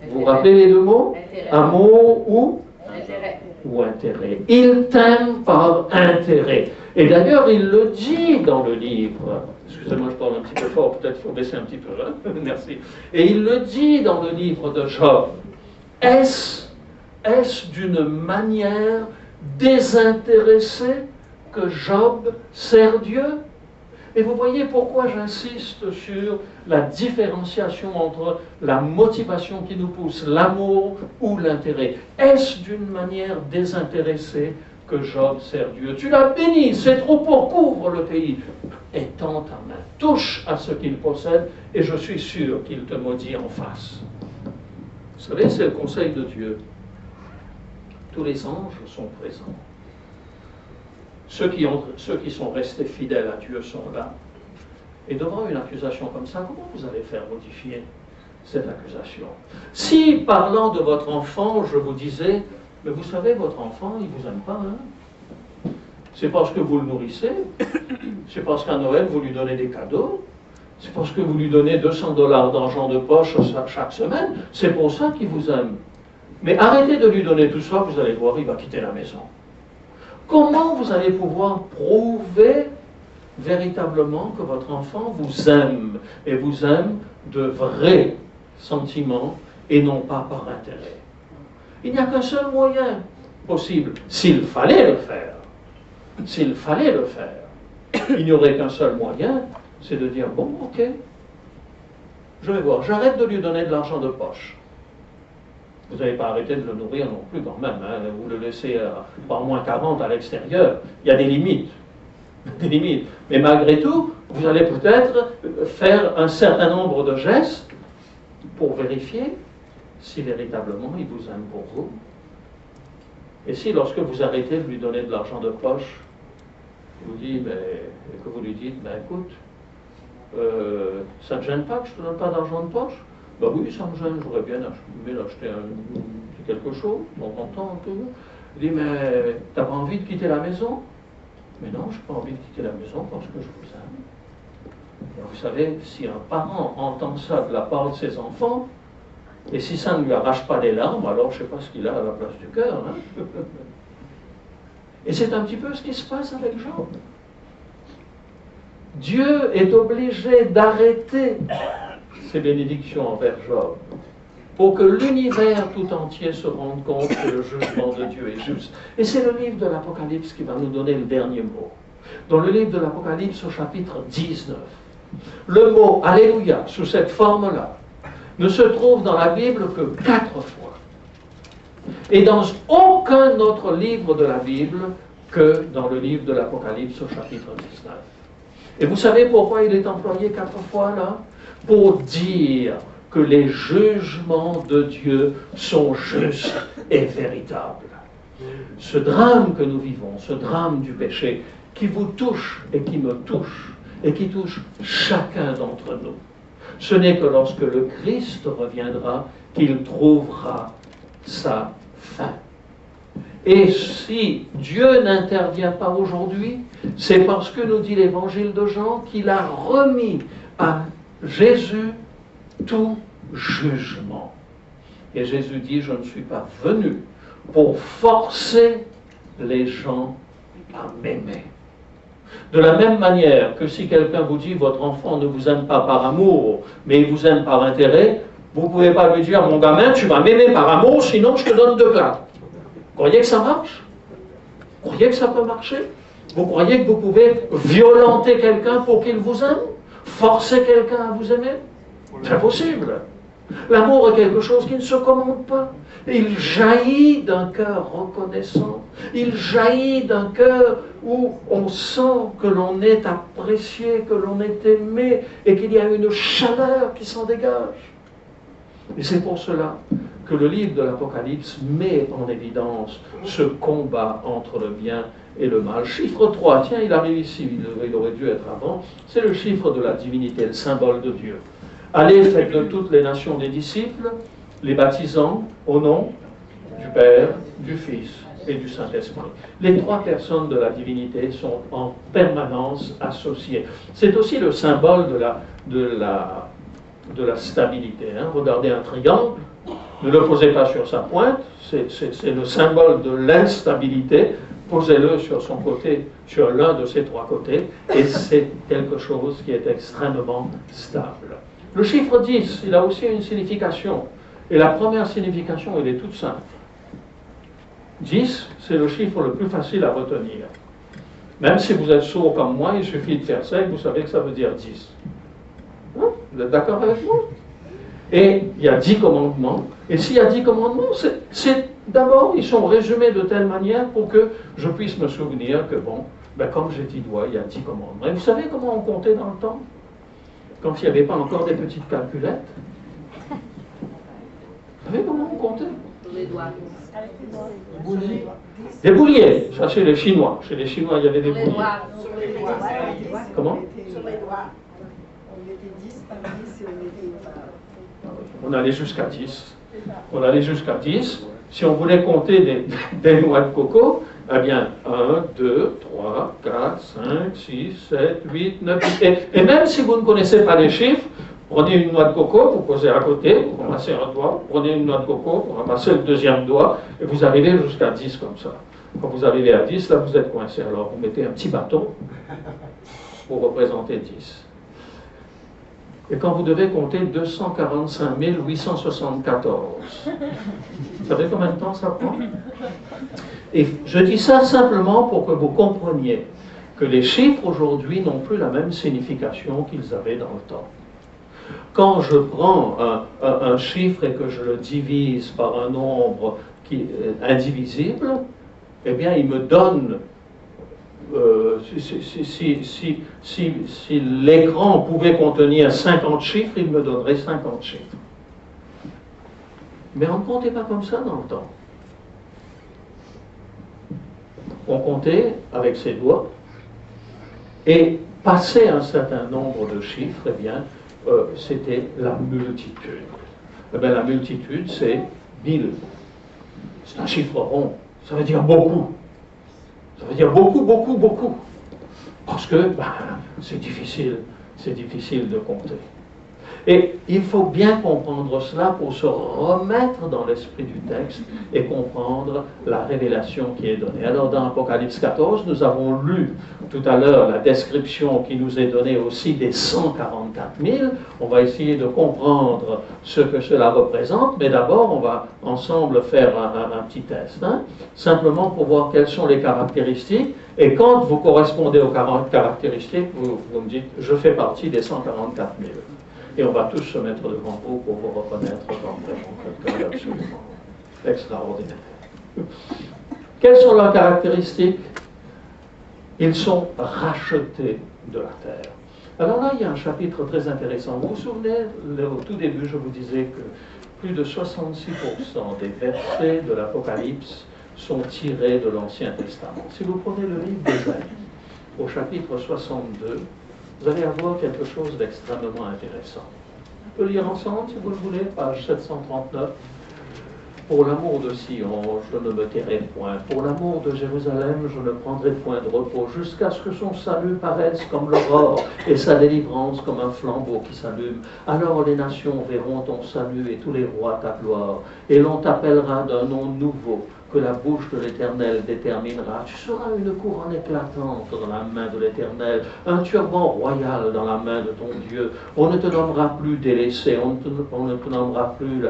vous vous rappelez les deux mots? Amour ou intérêt. Ou intérêt. Il t'aime par intérêt. Et d'ailleurs, il le dit dans le livre. Excusez-moi, je parle un petit peu fort, peut-être qu'il faut baisser un petit peu. Hein? Merci. Et il le dit dans le livre de Job. Est-ce d'une manière désintéressée que Job sert Dieu? Et vous voyez pourquoi j'insiste sur la différenciation entre la motivation qui nous pousse, l'amour ou l'intérêt. Est-ce d'une manière désintéressée que Job sert Dieu? Tu l'as béni, ses troupeaux couvrent le pays. Étends ta main, touche à ce qu'il possède, et je suis sûr qu'il te maudit en face. Vous savez, c'est le conseil de Dieu. Tous les anges sont présents. Ceux qui sont restés fidèles à Dieu sont là. Et devant une accusation comme ça, comment vous allez faire modifier cette accusation? Si, parlant de votre enfant, je vous disais, mais vous savez, votre enfant, il ne vous aime pas, hein? C'est parce que vous le nourrissez, c'est parce qu'à Noël, vous lui donnez des cadeaux, c'est parce que vous lui donnez 200 $ d'argent de poche chaque semaine, c'est pour ça qu'il vous aime. Mais arrêtez de lui donner tout ça, vous allez voir, il va quitter la maison. Comment vous allez pouvoir prouver véritablement que votre enfant vous aime, et vous aime de vrais sentiments et non pas par intérêt? Il n'y a qu'un seul moyen possible, s'il fallait le faire. S'il fallait le faire, il n'y aurait qu'un seul moyen, c'est de dire, bon, ok, je vais voir, j'arrête de lui donner de l'argent de poche. Vous n'avez pas arrêté de le nourrir non plus quand même, hein. Vous le laissez par moins 40 à l'extérieur, il y a des limites. Des limites. Mais malgré tout, vous allez peut-être faire un certain nombre de gestes pour vérifier si véritablement il vous aime pour vous. Et si lorsque vous arrêtez de lui donner de l'argent de poche, vous dit, que vous lui dites, écoute, ça ne te gêne pas que je ne te donne pas d'argent de poche? Oui, ça me gêne, j'aurais bien aimé l'acheter quelque chose, de temps en temps un peu. Il dit, mais t'as pas envie de quitter la maison? Mais non, je n'ai pas envie de quitter la maison parce que je vous aime. Et vous savez, si un parent entend ça de la part de ses enfants, et si ça ne lui arrache pas des larmes, alors je ne sais pas ce qu'il a à la place du cœur. Hein? Et c'est un petit peu ce qui se passe avec Job. Dieu est obligé d'arrêter ses bénédictions envers Job pour que l'univers tout entier se rende compte que le jugement de Dieu est juste. Et c'est le livre de l'Apocalypse qui va nous donner le dernier mot. Dans le livre de l'Apocalypse au chapitre 19, le mot « Alléluia » sous cette forme-là ne se trouve dans la Bible que 4 fois. Et dans aucun autre livre de la Bible que dans le livre de l'Apocalypse au chapitre 19. Et vous savez pourquoi il est employé 4 fois là? Pour dire que les jugements de Dieu sont justes et véritables. Ce drame que nous vivons, ce drame du péché, qui vous touche et qui me touche, et qui touche chacun d'entre nous, ce n'est que lorsque le Christ reviendra qu'il trouvera sa fin. Et si Dieu n'intervient pas aujourd'hui, c'est parce que nous dit l'évangile de Jean qu'il a remis à Jésus tout jugement. Et Jésus dit, je ne suis pas venu pour forcer les gens à m'aimer. De la même manière que si quelqu'un vous dit, votre enfant ne vous aime pas par amour, mais il vous aime par intérêt, vous ne pouvez pas lui dire, mon gamin, tu vas m'aimer par amour, sinon je te donne 2 plats. Vous croyez que ça marche? Vous croyez que ça peut marcher? Vous croyez que vous pouvez violenter quelqu'un pour qu'il vous aime? Forcer quelqu'un à vous aimer? C'est impossible. L'amour est quelque chose qui ne se commande pas. Il jaillit d'un cœur reconnaissant. Il jaillit d'un cœur où on sent que l'on est apprécié, que l'on est aimé et qu'il y a une chaleur qui s'en dégage. Et c'est pour cela que le livre de l'Apocalypse met en évidence ce combat entre le bien et le mal. Chiffre 3, tiens, il arrive ici, il aurait dû être avant, c'est le chiffre de la divinité, le symbole de Dieu. Allez, faites de toutes les nations des disciples, les baptisant au nom du Père, du Fils et du Saint-Esprit. Les 3 personnes de la divinité sont en permanence associées. C'est aussi le symbole de la stabilité. Hein. Regardez un triangle, ne le posez pas sur sa pointe, c'est le symbole de l'instabilité. Posez-le sur son côté, sur l'un de ses 3 côtés, et c'est quelque chose qui est extrêmement stable. Le chiffre 10, il a aussi une signification. Et la première signification, elle est toute simple. 10, c'est le chiffre le plus facile à retenir. Même si vous êtes sourd comme moi, il suffit de faire ça et vous savez que ça veut dire 10. Hein? Vous êtes d'accord avec moi? Et il y a 10 commandements. Et s'il y a 10 commandements, d'abord, ils sont résumés de telle manière pour que je puisse me souvenir que, bon, comme j'ai dit doigt, il y a 10 commandements. Et vous savez comment on comptait dans le temps? Quand il n'y avait pas encore des petites calculettes? Vous savez comment on comptait? Des bouliers, ça c'est les Chinois. Chez les Chinois, il y avait des bouliers. Comment? Sur les doigts. On mettait 10 par 10 et on mettait... On allait jusqu'à 10. On allait jusqu'à 10. Si on voulait compter des noix de coco, eh bien, 1, 2, 3, 4, 5, 6, 7, 8, 9, 10. Et même si vous ne connaissez pas les chiffres, prenez une noix de coco, vous posez à côté, vous ramassez un doigt, prenez une noix de coco, vous ramassez le deuxième doigt, et vous arrivez jusqu'à 10 comme ça. Quand vous arrivez à 10, là, vous êtes coincé. Alors, vous mettez un petit bâton pour représenter 10. Et quand vous devez compter 245 874, vous savez combien de temps ça prend? Et je dis ça simplement pour que vous compreniez que les chiffres aujourd'hui n'ont plus la même signification qu'ils avaient dans le temps. Quand je prends un chiffre et que je le divise par un nombre qui est indivisible, eh bien il me donne... si l'écran pouvait contenir 50 chiffres, il me donnerait 50 chiffres. Mais on ne comptait pas comme ça dans le temps. On comptait avec ses doigts, et passer un certain nombre de chiffres, eh bien, c'était la multitude. Eh bien, la multitude, c'est 1000. C'est un chiffre rond. Ça veut dire beaucoup. Ça veut dire beaucoup, beaucoup, beaucoup. Parce que c'est difficile de compter. Et il faut bien comprendre cela pour se remettre dans l'esprit du texte et comprendre la révélation qui est donnée. Alors dans Apocalypse 14, nous avons lu tout à l'heure la description qui nous est donnée aussi des 144 000. On va essayer de comprendre ce que cela représente, mais d'abord on va ensemble faire un petit test, simplement pour voir quelles sont les caractéristiques. Et quand vous correspondez aux caractéristiques, vous me dites « je fais partie des 144 000 ». Et on va tous se mettre devant vous pour vous reconnaître comme vraiment quelqu'un d'absolument extraordinaire. Quelles sont leurs caractéristiques? Ils sont rachetés de la terre. Alors là, il y a un chapitre très intéressant. Vous vous souvenez, au tout début, je vous disais que plus de 66% des versets de l'Apocalypse sont tirés de l'Ancien Testament. Si vous prenez le livre d'Ésaïe, au chapitre 62, vous allez avoir quelque chose d'extrêmement intéressant. On peut lire ensemble, si vous le voulez, page 739. Pour l'amour de Sion, je ne me tairai point. Pour l'amour de Jérusalem, je ne prendrai point de repos, jusqu'à ce que son salut paraisse comme l'aurore et sa délivrance comme un flambeau qui s'allume. Alors les nations verront ton salut et tous les rois ta gloire, et l'on t'appellera d'un nom nouveau que la bouche de l'Éternel déterminera. Tu seras une couronne éclatante dans la main de l'Éternel, un turban royal dans la main de ton Dieu. On ne te nommera plus délaissé, on ne te nommera plus,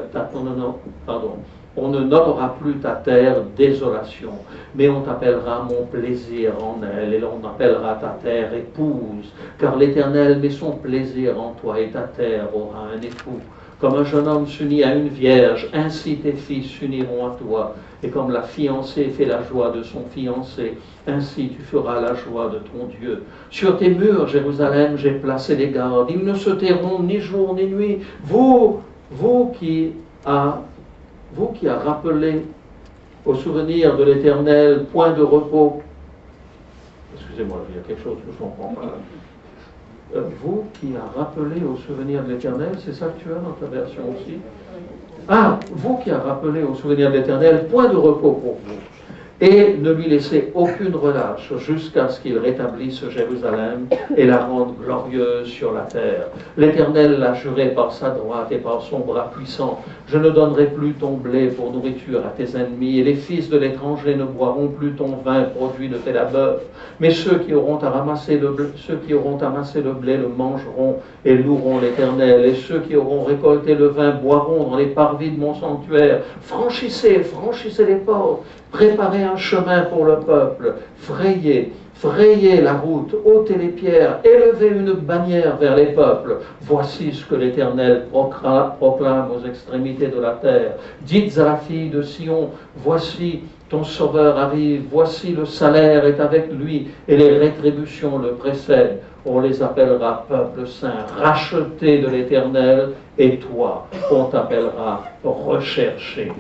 on ne notera plus ta terre désolation, mais on t'appellera mon plaisir en elle, et l'on appellera ta terre épouse, car l'Éternel met son plaisir en toi, et ta terre aura un époux. Comme un jeune homme s'unit à une vierge, ainsi tes fils s'uniront à toi. Et comme la fiancée fait la joie de son fiancé, ainsi tu feras la joie de ton Dieu. Sur tes murs, Jérusalem, j'ai placé des gardes. Ils ne se tairont ni jour ni nuit. Vous qui a rappelé au souvenir de l'Éternel, point de repos. Excusez-moi, il y a quelque chose que je ne comprends pas. Vous qui a rappelé au souvenir de l'Éternel, c'est ça que tu as dans ta version aussi? Ah, vous qui a rappelé au souvenir de l'Éternel, point de repos pour vous, et ne lui laissez aucune relâche jusqu'à ce qu'il rétablisse Jérusalem et la rende glorieuse sur la terre. L'Éternel l'a juré par sa droite et par son bras puissant. Je ne donnerai plus ton blé pour nourriture à tes ennemis, et les fils de l'étranger ne boiront plus ton vin produit de tes labeurs. Mais ceux qui auront amassé le blé le mangeront et loueront l'Éternel, et ceux qui auront récolté le vin boiront dans les parvis de mon sanctuaire. Franchissez les portes, préparez un chemin pour le peuple, frayez la route, ôtez les pierres, élevez une bannière vers les peuples. Voici ce que l'Éternel proclame aux extrémités de la terre. Dites à la fille de Sion, voici ton sauveur arrive, voici le salaire est avec lui, et les rétributions le précèdent. On les appellera peuple saint, racheté de l'Éternel, et toi, on t'appellera recherché,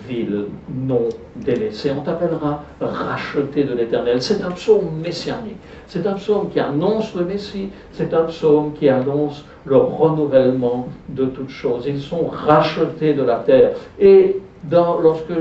ville non délaissée. On t'appellera racheté de l'Éternel. C'est un psaume messianique. C'est un psaume qui annonce le Messie. C'est un psaume qui annonce le renouvellement de toutes choses. Ils sont rachetés de la terre. Et lorsque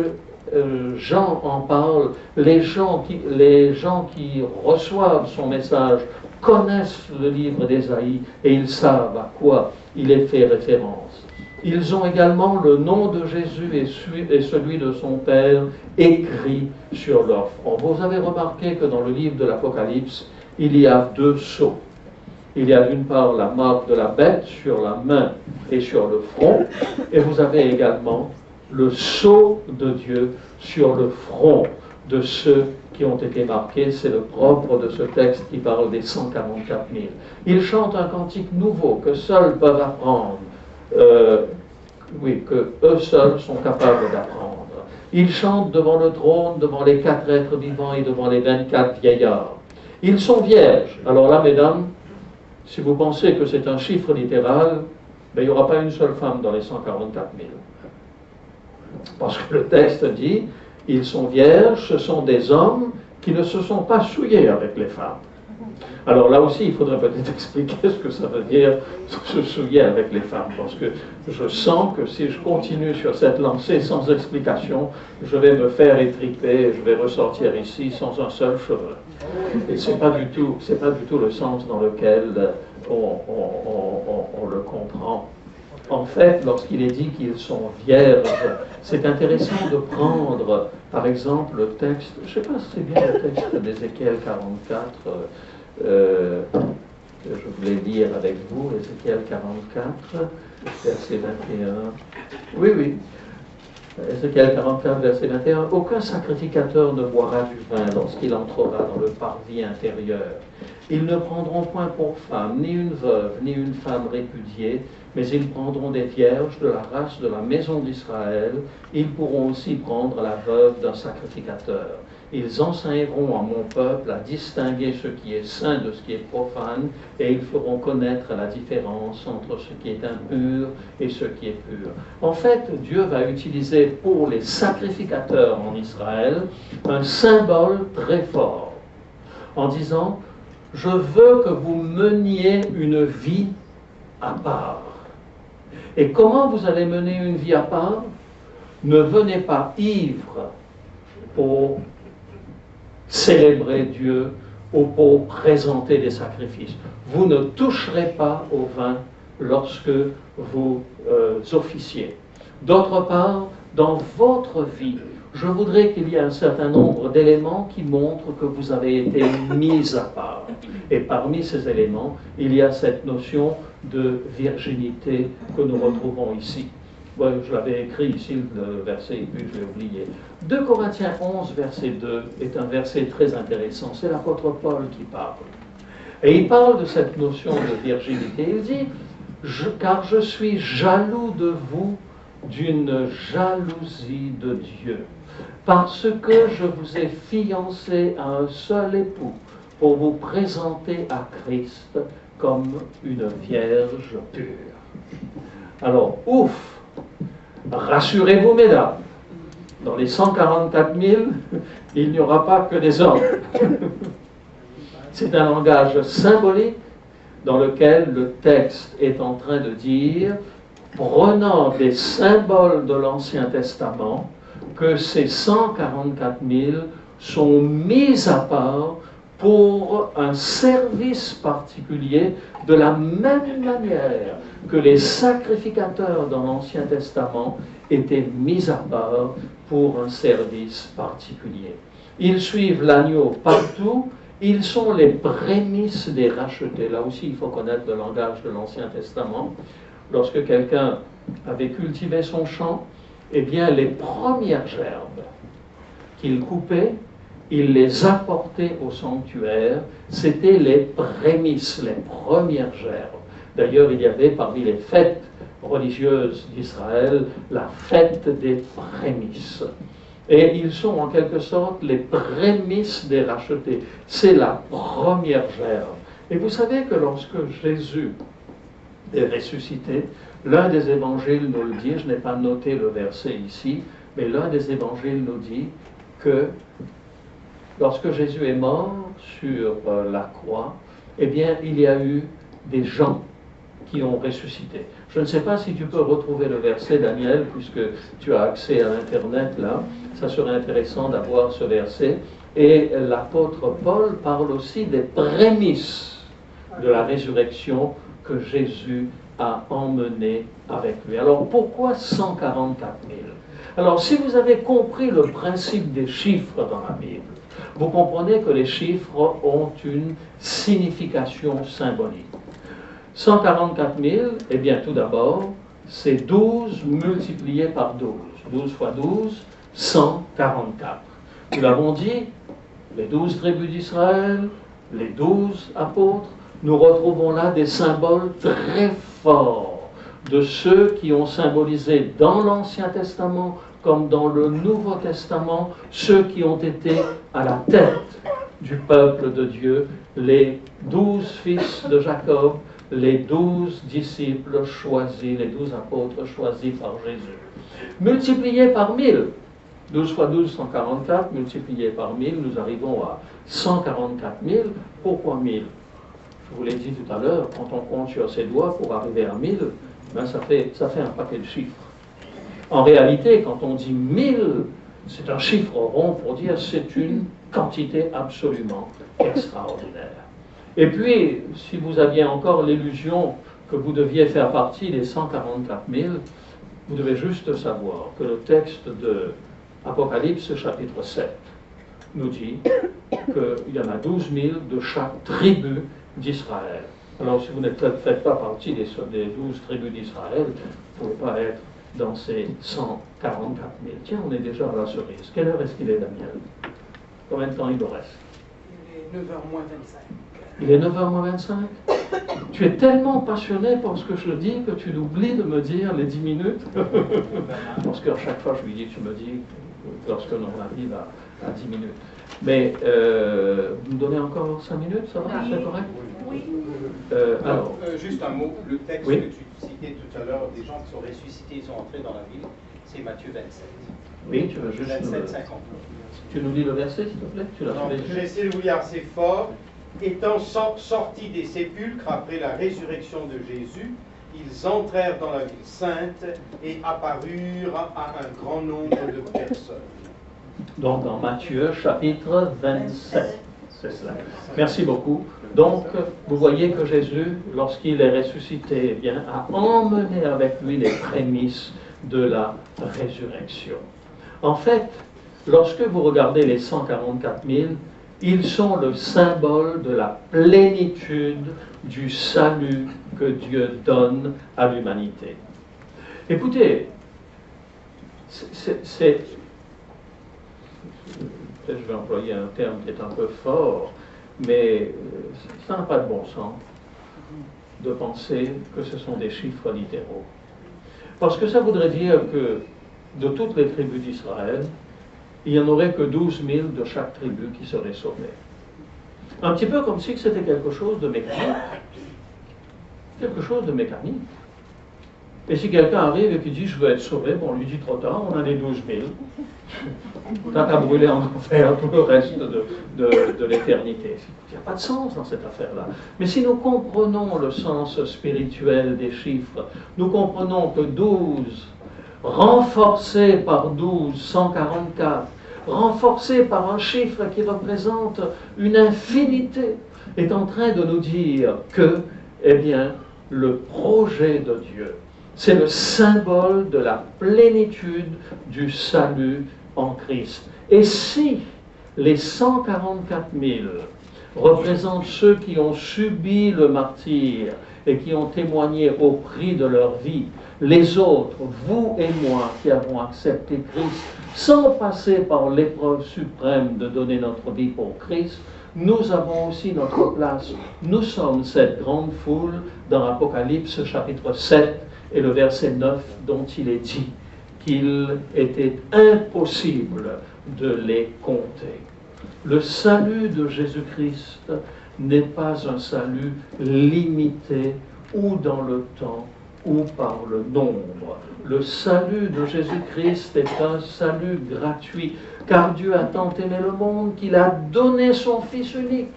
Jean en parle, les gens qui reçoivent son message connaissent le livre d'Ésaïe et ils savent à quoi il est fait référence. Ils ont également le nom de Jésus et celui de son Père écrit sur leur front. Vous avez remarqué que dans le livre de l'Apocalypse, il y a 2 sceaux. Il y a d'une part la marque de la bête sur la main et sur le front, et vous avez également le sceau de Dieu sur le front de ceux qui ont été marqués. C'est le propre de ce texte qui parle des 144 000. Ils chantent un cantique nouveau que seuls peuvent apprendre, que eux seuls sont capables d'apprendre. Ils chantent devant le trône, devant les 4 êtres vivants et devant les 24 vieillards. Ils sont vierges. Alors là, mesdames, si vous pensez que c'est un chiffre littéral, il n'y aura pas une seule femme dans les 144 000. Parce que le texte dit, ils sont vierges, ce sont des hommes qui ne se sont pas souillés avec les femmes. Alors là aussi, il faudrait peut-être expliquer ce que ça veut dire se souiller avec les femmes, parce que je sens que si je continue sur cette lancée sans explication, je vais me faire étriper, je vais ressortir ici sans un seul cheveu. Et c'est pas du tout le sens dans lequel on le comprend. En fait, lorsqu'il est dit qu'ils sont vierges, c'est intéressant de prendre, par exemple, le texte, je ne sais pas si c'est bien le texte d'Ézéchiel 44, je voulais lire avec vous, Ézéchiel 44, verset 21. Oui. Ézéchiel 44, verset 21. Aucun sacrificateur ne boira du vin lorsqu'il entrera dans le parvis intérieur. Ils ne prendront point pour femme ni une veuve, ni une femme répudiée, mais ils prendront des vierges de la race de la maison d'Israël. Ils pourront aussi prendre la veuve d'un sacrificateur. Ils enseigneront à mon peuple à distinguer ce qui est saint de ce qui est profane, et ils feront connaître la différence entre ce qui est impur et ce qui est pur. En fait, Dieu va utiliser pour les sacrificateurs en Israël un symbole très fort, en disant « Je veux que vous meniez une vie à part. » Et comment vous allez mener une vie à part? Ne venez pas ivre pour célébrer Dieu ou pour présenter des sacrifices. Vous ne toucherez pas au vin lorsque vous officiez. D'autre part, dans votre vie, je voudrais qu'il y ait un certain nombre d'éléments qui montrent que vous avez été mis à part. Et parmi ces éléments, il y a cette notion de virginité que nous retrouvons ici. Ouais, je l'avais écrit ici, le verset, et puis je l'ai oublié. 2 Corinthiens 11, verset 2, est un verset très intéressant. C'est l'apôtre Paul qui parle. Et il parle de cette notion de virginité. Il dit, car je suis jaloux de vous d'une jalousie de Dieu, parce que je vous ai fiancé à un seul époux pour vous présenter à Christ comme une vierge pure. Alors, ouf! Rassurez-vous, mesdames, dans les 144 000, il n'y aura pas que des hommes. C'est un langage symbolique dans lequel le texte est en train de dire, prenant des symboles de l'Ancien Testament, que ces 144 000 sont mis à part pour un service particulier, de la même manière que les sacrificateurs dans l'Ancien Testament étaient mis à part pour un service particulier. Ils suivent l'agneau partout, ils sont les prémices des rachetés. Là aussi, il faut connaître le langage de l'Ancien Testament. Lorsque quelqu'un avait cultivé son champ, eh bien, les premières gerbes qu'il coupait, il les apportait au sanctuaire, c'était les prémices, les premières gerbes. D'ailleurs, il y avait parmi les fêtes religieuses d'Israël la fête des prémices. Et ils sont en quelque sorte les prémices des rachetés. C'est la première gerbe. Et vous savez que lorsque Jésus est ressuscité, l'un des évangiles nous le dit, je n'ai pas noté le verset ici, Mais l'un des évangiles nous dit que lorsque Jésus est mort sur la croix, eh bien, il y a eu des gens qui ont ressuscité. Je ne sais pas si tu peux retrouver le verset, Daniel, puisque tu as accès à l'Internet là. Ça serait intéressant d'avoir ce verset. Et l'apôtre Paul parle aussi des prémices de la résurrection que Jésus a emmené avec lui. Alors pourquoi 144 000? Alors si vous avez compris le principe des chiffres dans la Bible, vous comprenez que les chiffres ont une signification symbolique. 144 000, eh bien tout d'abord, c'est 12 multiplié par 12. 12 fois 12, 144. Nous l'avons dit, les 12 tribus d'Israël, les 12 apôtres, nous retrouvons là des symboles très forts de ceux qui ont symbolisé dans l'Ancien Testament comme dans le Nouveau Testament, ceux qui ont été à la tête du peuple de Dieu, les 12 fils de Jacob, les 12 disciples choisis, les 12 apôtres choisis par Jésus. Multiplié par 1000, 12 fois 12, 144, multiplié par 1000, nous arrivons à 144 000. Pourquoi 1000? Je vous l'ai dit tout à l'heure, quand on compte sur ses doigts pour arriver à 1000, ben ça fait un paquet de chiffres. En réalité, quand on dit 1000, c'est un chiffre rond pour dire c'est une quantité absolument extraordinaire. Et puis, si vous aviez encore l'illusion que vous deviez faire partie des 144 000, vous devez juste savoir que le texte de Apocalypse chapitre 7 nous dit qu'il y en a 12 000 de chaque tribu d'Israël. Alors si vous ne faites pas partie des 12 tribus d'Israël, vous ne pouvez pas être dans ces 144 000. Tiens, on est déjà à la cerise. Quelle heure est-ce qu'il est, Daniel? Combien de temps il nous reste? Il est 9h moins 25. Il est 9h moins 25? Tu es tellement passionné par ce que je dis que tu oublies de me dire les 10 minutes. Parce qu'à chaque fois, je lui dis, tu me dis lorsque l'on arrive à 10 minutes. Mais vous me donnez encore 5 minutes, ça va? C'est correct? Oui. Alors, juste un mot, le texte oui. que tu citais tout à l'heure, des gens qui sont ressuscités, ils sont entrés dans la ville, c'est Matthieu 27. oui, tu veux juste 27, 50. tu nous lis le verset, s'il te plaît? Tu l'as Non, fait je vais essayer de vous lire assez fort. Étant sortis des sépulcres après la résurrection de Jésus, ils entrèrent dans la ville sainte et apparurent à un grand nombre de personnes. Donc, dans Matthieu, chapitre 27. C'est cela. Merci beaucoup. Donc, vous voyez que Jésus, lorsqu'il est ressuscité, eh bien, a emmené avec lui les prémices de la résurrection. En fait, lorsque vous regardez les 144 000, ils sont le symbole de la plénitude du salut que Dieu donne à l'humanité. Écoutez, je vais employer un terme qui est un peu fort, mais ça n'a pas de bon sens de penser que ce sont des chiffres littéraux. Parce que ça voudrait dire que de toutes les tribus d'Israël, il n'y en aurait que 12 000 de chaque tribu qui seraient sauvés. Un petit peu comme si c'était quelque chose de mécanique. Quelque chose de mécanique. Et si quelqu'un arrive et qui dit « je veux être sauvé », bon, on lui dit trop tard, on a les 12 000. T'as qu'à brûler en enfer tout le reste de l'éternité. Il n'y a pas de sens dans cette affaire-là. Mais si nous comprenons le sens spirituel des chiffres, nous comprenons que 12, renforcé par 12, 144, renforcé par un chiffre qui représente une infinité, est en train de nous dire que, eh bien, le projet de Dieu, c'est le symbole de la plénitude du salut en Christ. Et si les 144 000 représentent ceux qui ont subi le martyre et qui ont témoigné au prix de leur vie, les autres, vous et moi qui avons accepté Christ, sans passer par l'épreuve suprême de donner notre vie pour Christ, nous avons aussi notre place. Nous sommes cette grande foule dans Apocalypse chapitre 7 et le verset 9 dont il est dit qu'il était impossible de les compter. Le salut de Jésus-Christ n'est pas un salut limité ou dans le temps ou par le nombre. Le salut de Jésus-Christ est un salut gratuit, car Dieu a tant aimé le monde qu'il a donné son Fils unique,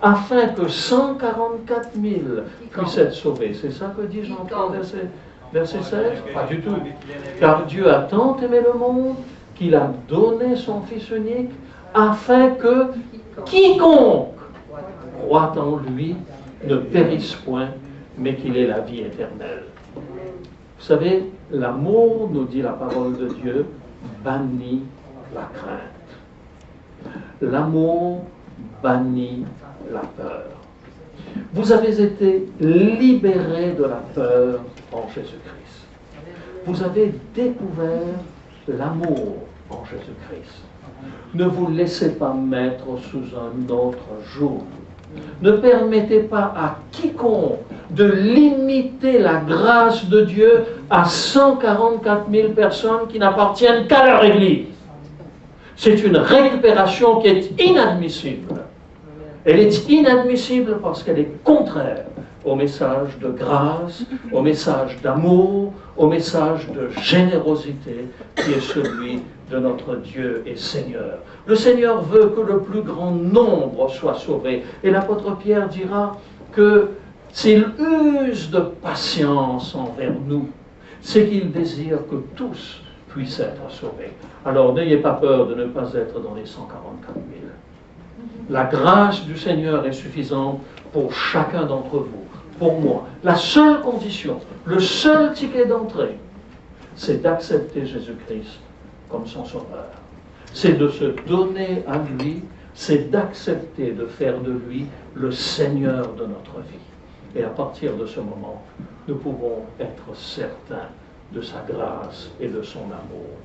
afin que 144 000 puissent être sauvés. C'est ça que dit Jean 3, verset 16? Pas du tout. Car Dieu a tant aimé le monde qu'il a donné son Fils unique, afin que quiconque croit en lui ne périsse point, mais qu'il ait la vie éternelle. Vous savez, l'amour, nous dit la parole de Dieu, bannit la crainte. L'amour bannit la peur. Vous avez été libérés de la peur en Jésus-Christ. Vous avez découvert l'amour en Jésus-Christ. Ne vous laissez pas mettre sous un autre joug. Ne permettez pas à quiconque de limiter la grâce de Dieu à 144 000 personnes qui n'appartiennent qu'à leur Église. C'est une récupération qui est inadmissible. Elle est inadmissible parce qu'elle est contraire au message de grâce, au message d'amour, au message de générosité qui est celui de notre Dieu et Seigneur. Le Seigneur veut que le plus grand nombre soit sauvé. Et l'apôtre Pierre dira que s'il use de patience envers nous, c'est qu'il désire que tous puissent être sauvés. Alors n'ayez pas peur de ne pas être dans les 144 000. La grâce du Seigneur est suffisante pour chacun d'entre vous, pour moi. La seule condition, le seul ticket d'entrée, c'est d'accepter Jésus-Christ comme son sauveur. C'est de se donner à lui, c'est d'accepter de faire de lui le Seigneur de notre vie. Et à partir de ce moment, nous pouvons être certains de sa grâce et de son amour.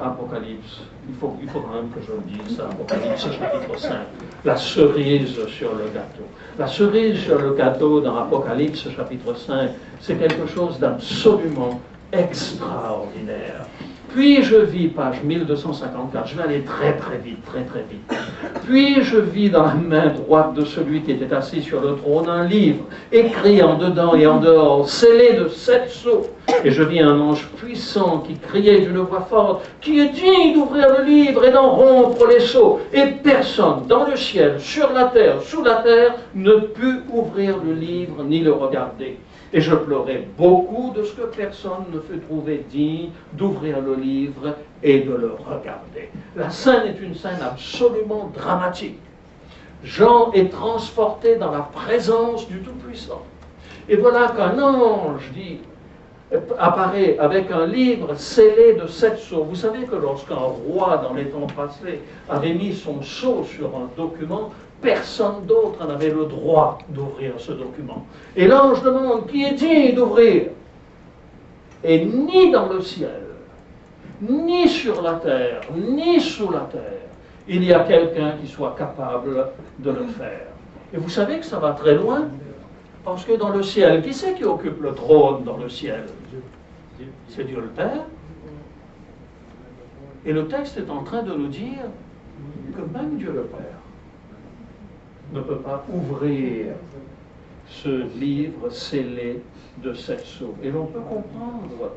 Apocalypse, il faut quand même que je le dise, ça, Apocalypse chapitre 5, la cerise sur le gâteau. La cerise sur le gâteau dans Apocalypse chapitre 5, c'est quelque chose d'absolument extraordinaire. Puis je vis, page 1254, je vais aller très vite. Puis je vis dans la main droite de celui qui était assis sur le trône un livre, écrit en dedans et en dehors, scellé de 7 sceaux. Et je vis un ange puissant qui criait d'une voix forte, qui est digne d'ouvrir le livre et d'en rompre les sceaux. Et personne dans le ciel, sur la terre, sous la terre, ne put ouvrir le livre ni le regarder. Et je pleurais beaucoup de ce que personne ne fut trouvé digne d'ouvrir le livre et de le regarder. La scène est une scène absolument dramatique. Jean est transporté dans la présence du Tout-Puissant. Et voilà qu'un ange apparaît avec un livre scellé de 7 sceaux. Vous savez que lorsqu'un roi, dans les temps passés, avait mis son sceau sur un document, personne d'autre n'avait le droit d'ouvrir ce document. Et l'ange demande qui est digne d'ouvrir. Et ni dans le ciel, ni sur la terre, ni sous la terre, il y a quelqu'un qui soit capable de le faire. Et vous savez que ça va très loin, parce que dans le ciel, qui c'est qui occupe le trône dans le ciel? C'est Dieu le Père. Et le texte est en train de nous dire que même Dieu le Père ne peut pas ouvrir ce livre scellé de 7 sceaux. Et l'on peut comprendre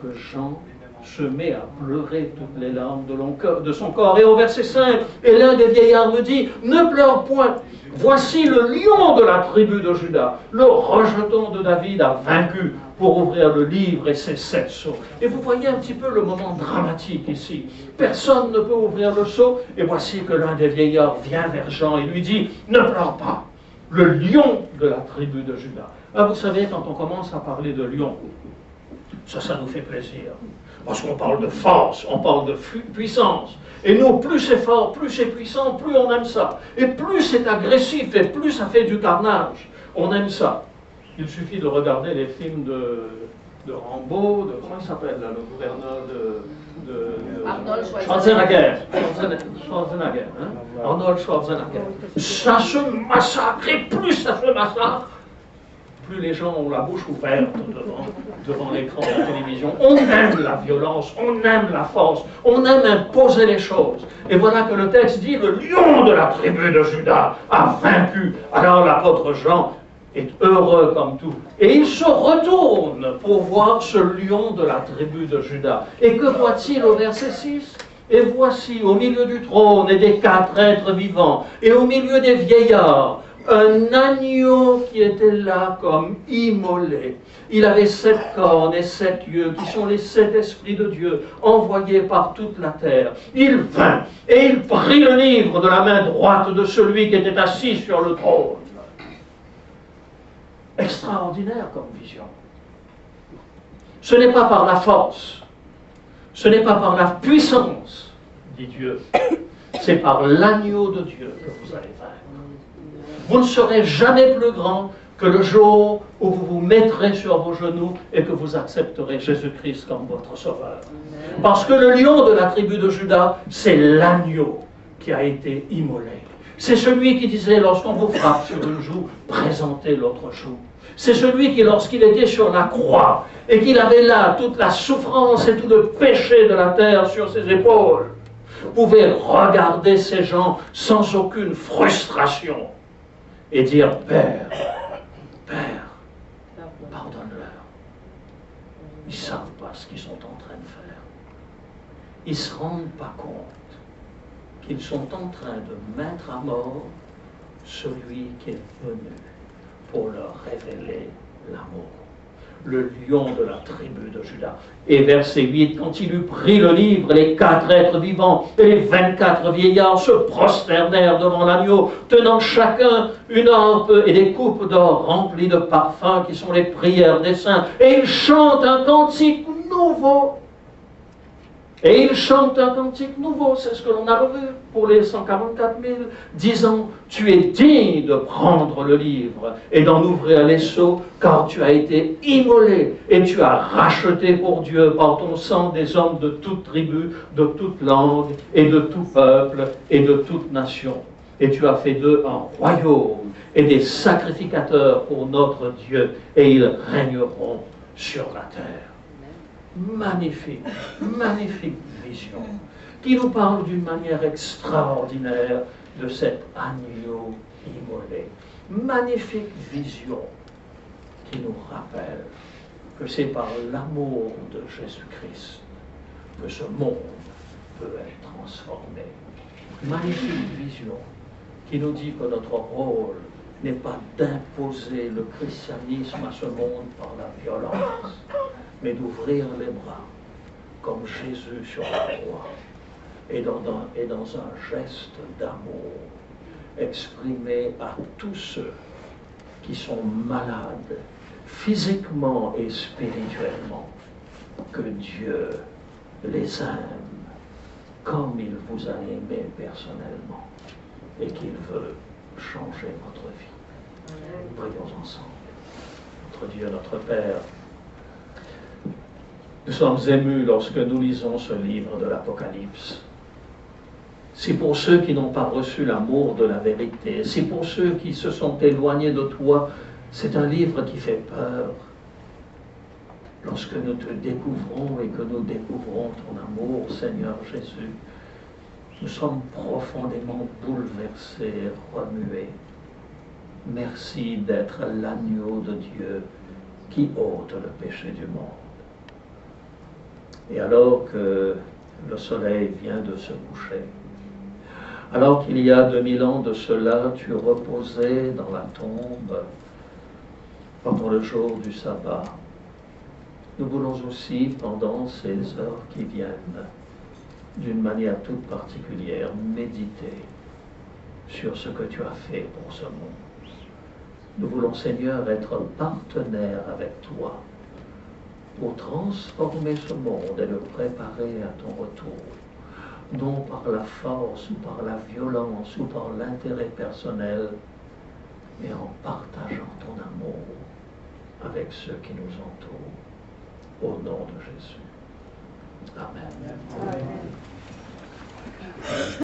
que Jean se met à pleurer toutes les larmes de son corps. Et au verset 5, et l'un des vieillards me dit, ne pleure point, voici le lion de la tribu de Juda, le rejeton de David a vaincu pour ouvrir le livre et ses 7 sceaux. Et vous voyez un petit peu le moment dramatique ici. Personne ne peut ouvrir le sceau, et voici que l'un des vieillards vient vers Jean et lui dit, ne pleure pas, le lion de la tribu de Juda. Ah, vous savez, quand on commence à parler de lion, ça nous fait plaisir. Parce qu'on parle de force, on parle de puissance. Et nous, plus c'est fort, plus c'est puissant, plus on aime ça. Et plus c'est agressif, et plus ça fait du carnage. On aime ça. Il suffit de regarder les films de Rambo, comment il s'appelle là, le gouverneur Arnold Schwarzenegger. Schwarzenegger, hein? Arnold Schwarzenegger. Ça se massacre, et plus ça se massacre, plus les gens ont la bouche ouverte devant l'écran de la télévision. On aime la violence, on aime la force, on aime imposer les choses. Et voilà que le texte dit, le lion de la tribu de Juda a vaincu. Alors l'apôtre Jean est heureux comme tout. Et il se retourne pour voir ce lion de la tribu de Juda. Et que voit-il au verset 6 ? Et voici, au milieu du trône et des 4 êtres vivants, et au milieu des vieillards, un agneau qui était là comme immolé. Il avait 7 cornes et 7 yeux, qui sont les 7 esprits de Dieu, envoyés par toute la terre. Il vint, et il prit le livre de la main droite de celui qui était assis sur le trône. Extraordinaire comme vision. Ce n'est pas par la force, ce n'est pas par la puissance, dit Dieu, c'est par l'agneau de Dieu que vous allez vaincre. Vous ne serez jamais plus grand que le jour où vous vous mettrez sur vos genoux et que vous accepterez Jésus-Christ comme votre sauveur. Parce que le lion de la tribu de Juda, c'est l'agneau qui a été immolé. C'est celui qui disait, lorsqu'on vous frappe sur une joue, présentez l'autre joue. C'est celui qui, lorsqu'il était sur la croix, et qu'il avait là toute la souffrance et tout le péché de la terre sur ses épaules, pouvait regarder ces gens sans aucune frustration et dire, Père, Père, pardonne-leur. Ils ne savent pas ce qu'ils sont en train de faire. Ils ne se rendent pas compte qu'ils sont en train de mettre à mort celui qui est venu pour leur révéler l'amour. Le lion de la tribu de Juda. Et verset 8, quand il eut pris le livre, les 4 êtres vivants et les 24 vieillards se prosternèrent devant l'agneau, tenant chacun une harpe et des coupes d'or remplies de parfums qui sont les prières des saints. Et ils chantent un cantique nouveau. Et ils chantent un cantique nouveau, c'est ce que l'on a revu pour les 144 000, disant, tu es digne de prendre le livre et d'en ouvrir les sceaux, car tu as été immolé et tu as racheté pour Dieu par ton sang des hommes de toute tribu, de toute langue et de tout peuple et de toute nation. Et tu as fait d'eux un royaume et des sacrificateurs pour notre Dieu, et ils régneront sur la terre. Magnifique, magnifique vision, qui nous parle d'une manière extraordinaire de cet agneau immolé. Magnifique vision qui nous rappelle que c'est par l'amour de Jésus-Christ que ce monde peut être transformé. Magnifique vision qui nous dit que notre rôle n'est pas d'imposer le christianisme à ce monde par la violence, mais d'ouvrir les bras, comme Jésus sur la croix, et dans un geste d'amour, exprimé à tous ceux qui sont malades, physiquement et spirituellement, que Dieu les aime, comme il vous a aimé personnellement, et qu'il veut changer votre vie. Prions ensemble. Notre Dieu, notre Père, nous sommes émus lorsque nous lisons ce livre de l'Apocalypse. C'est pour ceux qui n'ont pas reçu l'amour de la vérité, c'est pour ceux qui se sont éloignés de toi, c'est un livre qui fait peur. Lorsque nous te découvrons et que nous découvrons ton amour, Seigneur Jésus, nous sommes profondément bouleversés, remués. Merci d'être l'agneau de Dieu qui ôte le péché du monde. Et alors que le soleil vient de se coucher, alors qu'il y a 2000 ans de cela, tu reposais dans la tombe pendant le jour du sabbat, nous voulons aussi, pendant ces heures qui viennent, d'une manière toute particulière, méditer sur ce que tu as fait pour ce monde. Nous voulons, Seigneur, être partenaires avec toi pour transformer ce monde et le préparer à ton retour, non par la force ou par la violence ou par l'intérêt personnel, mais en partageant ton amour avec ceux qui nous entourent. Au nom de Jésus. Amen. Amen.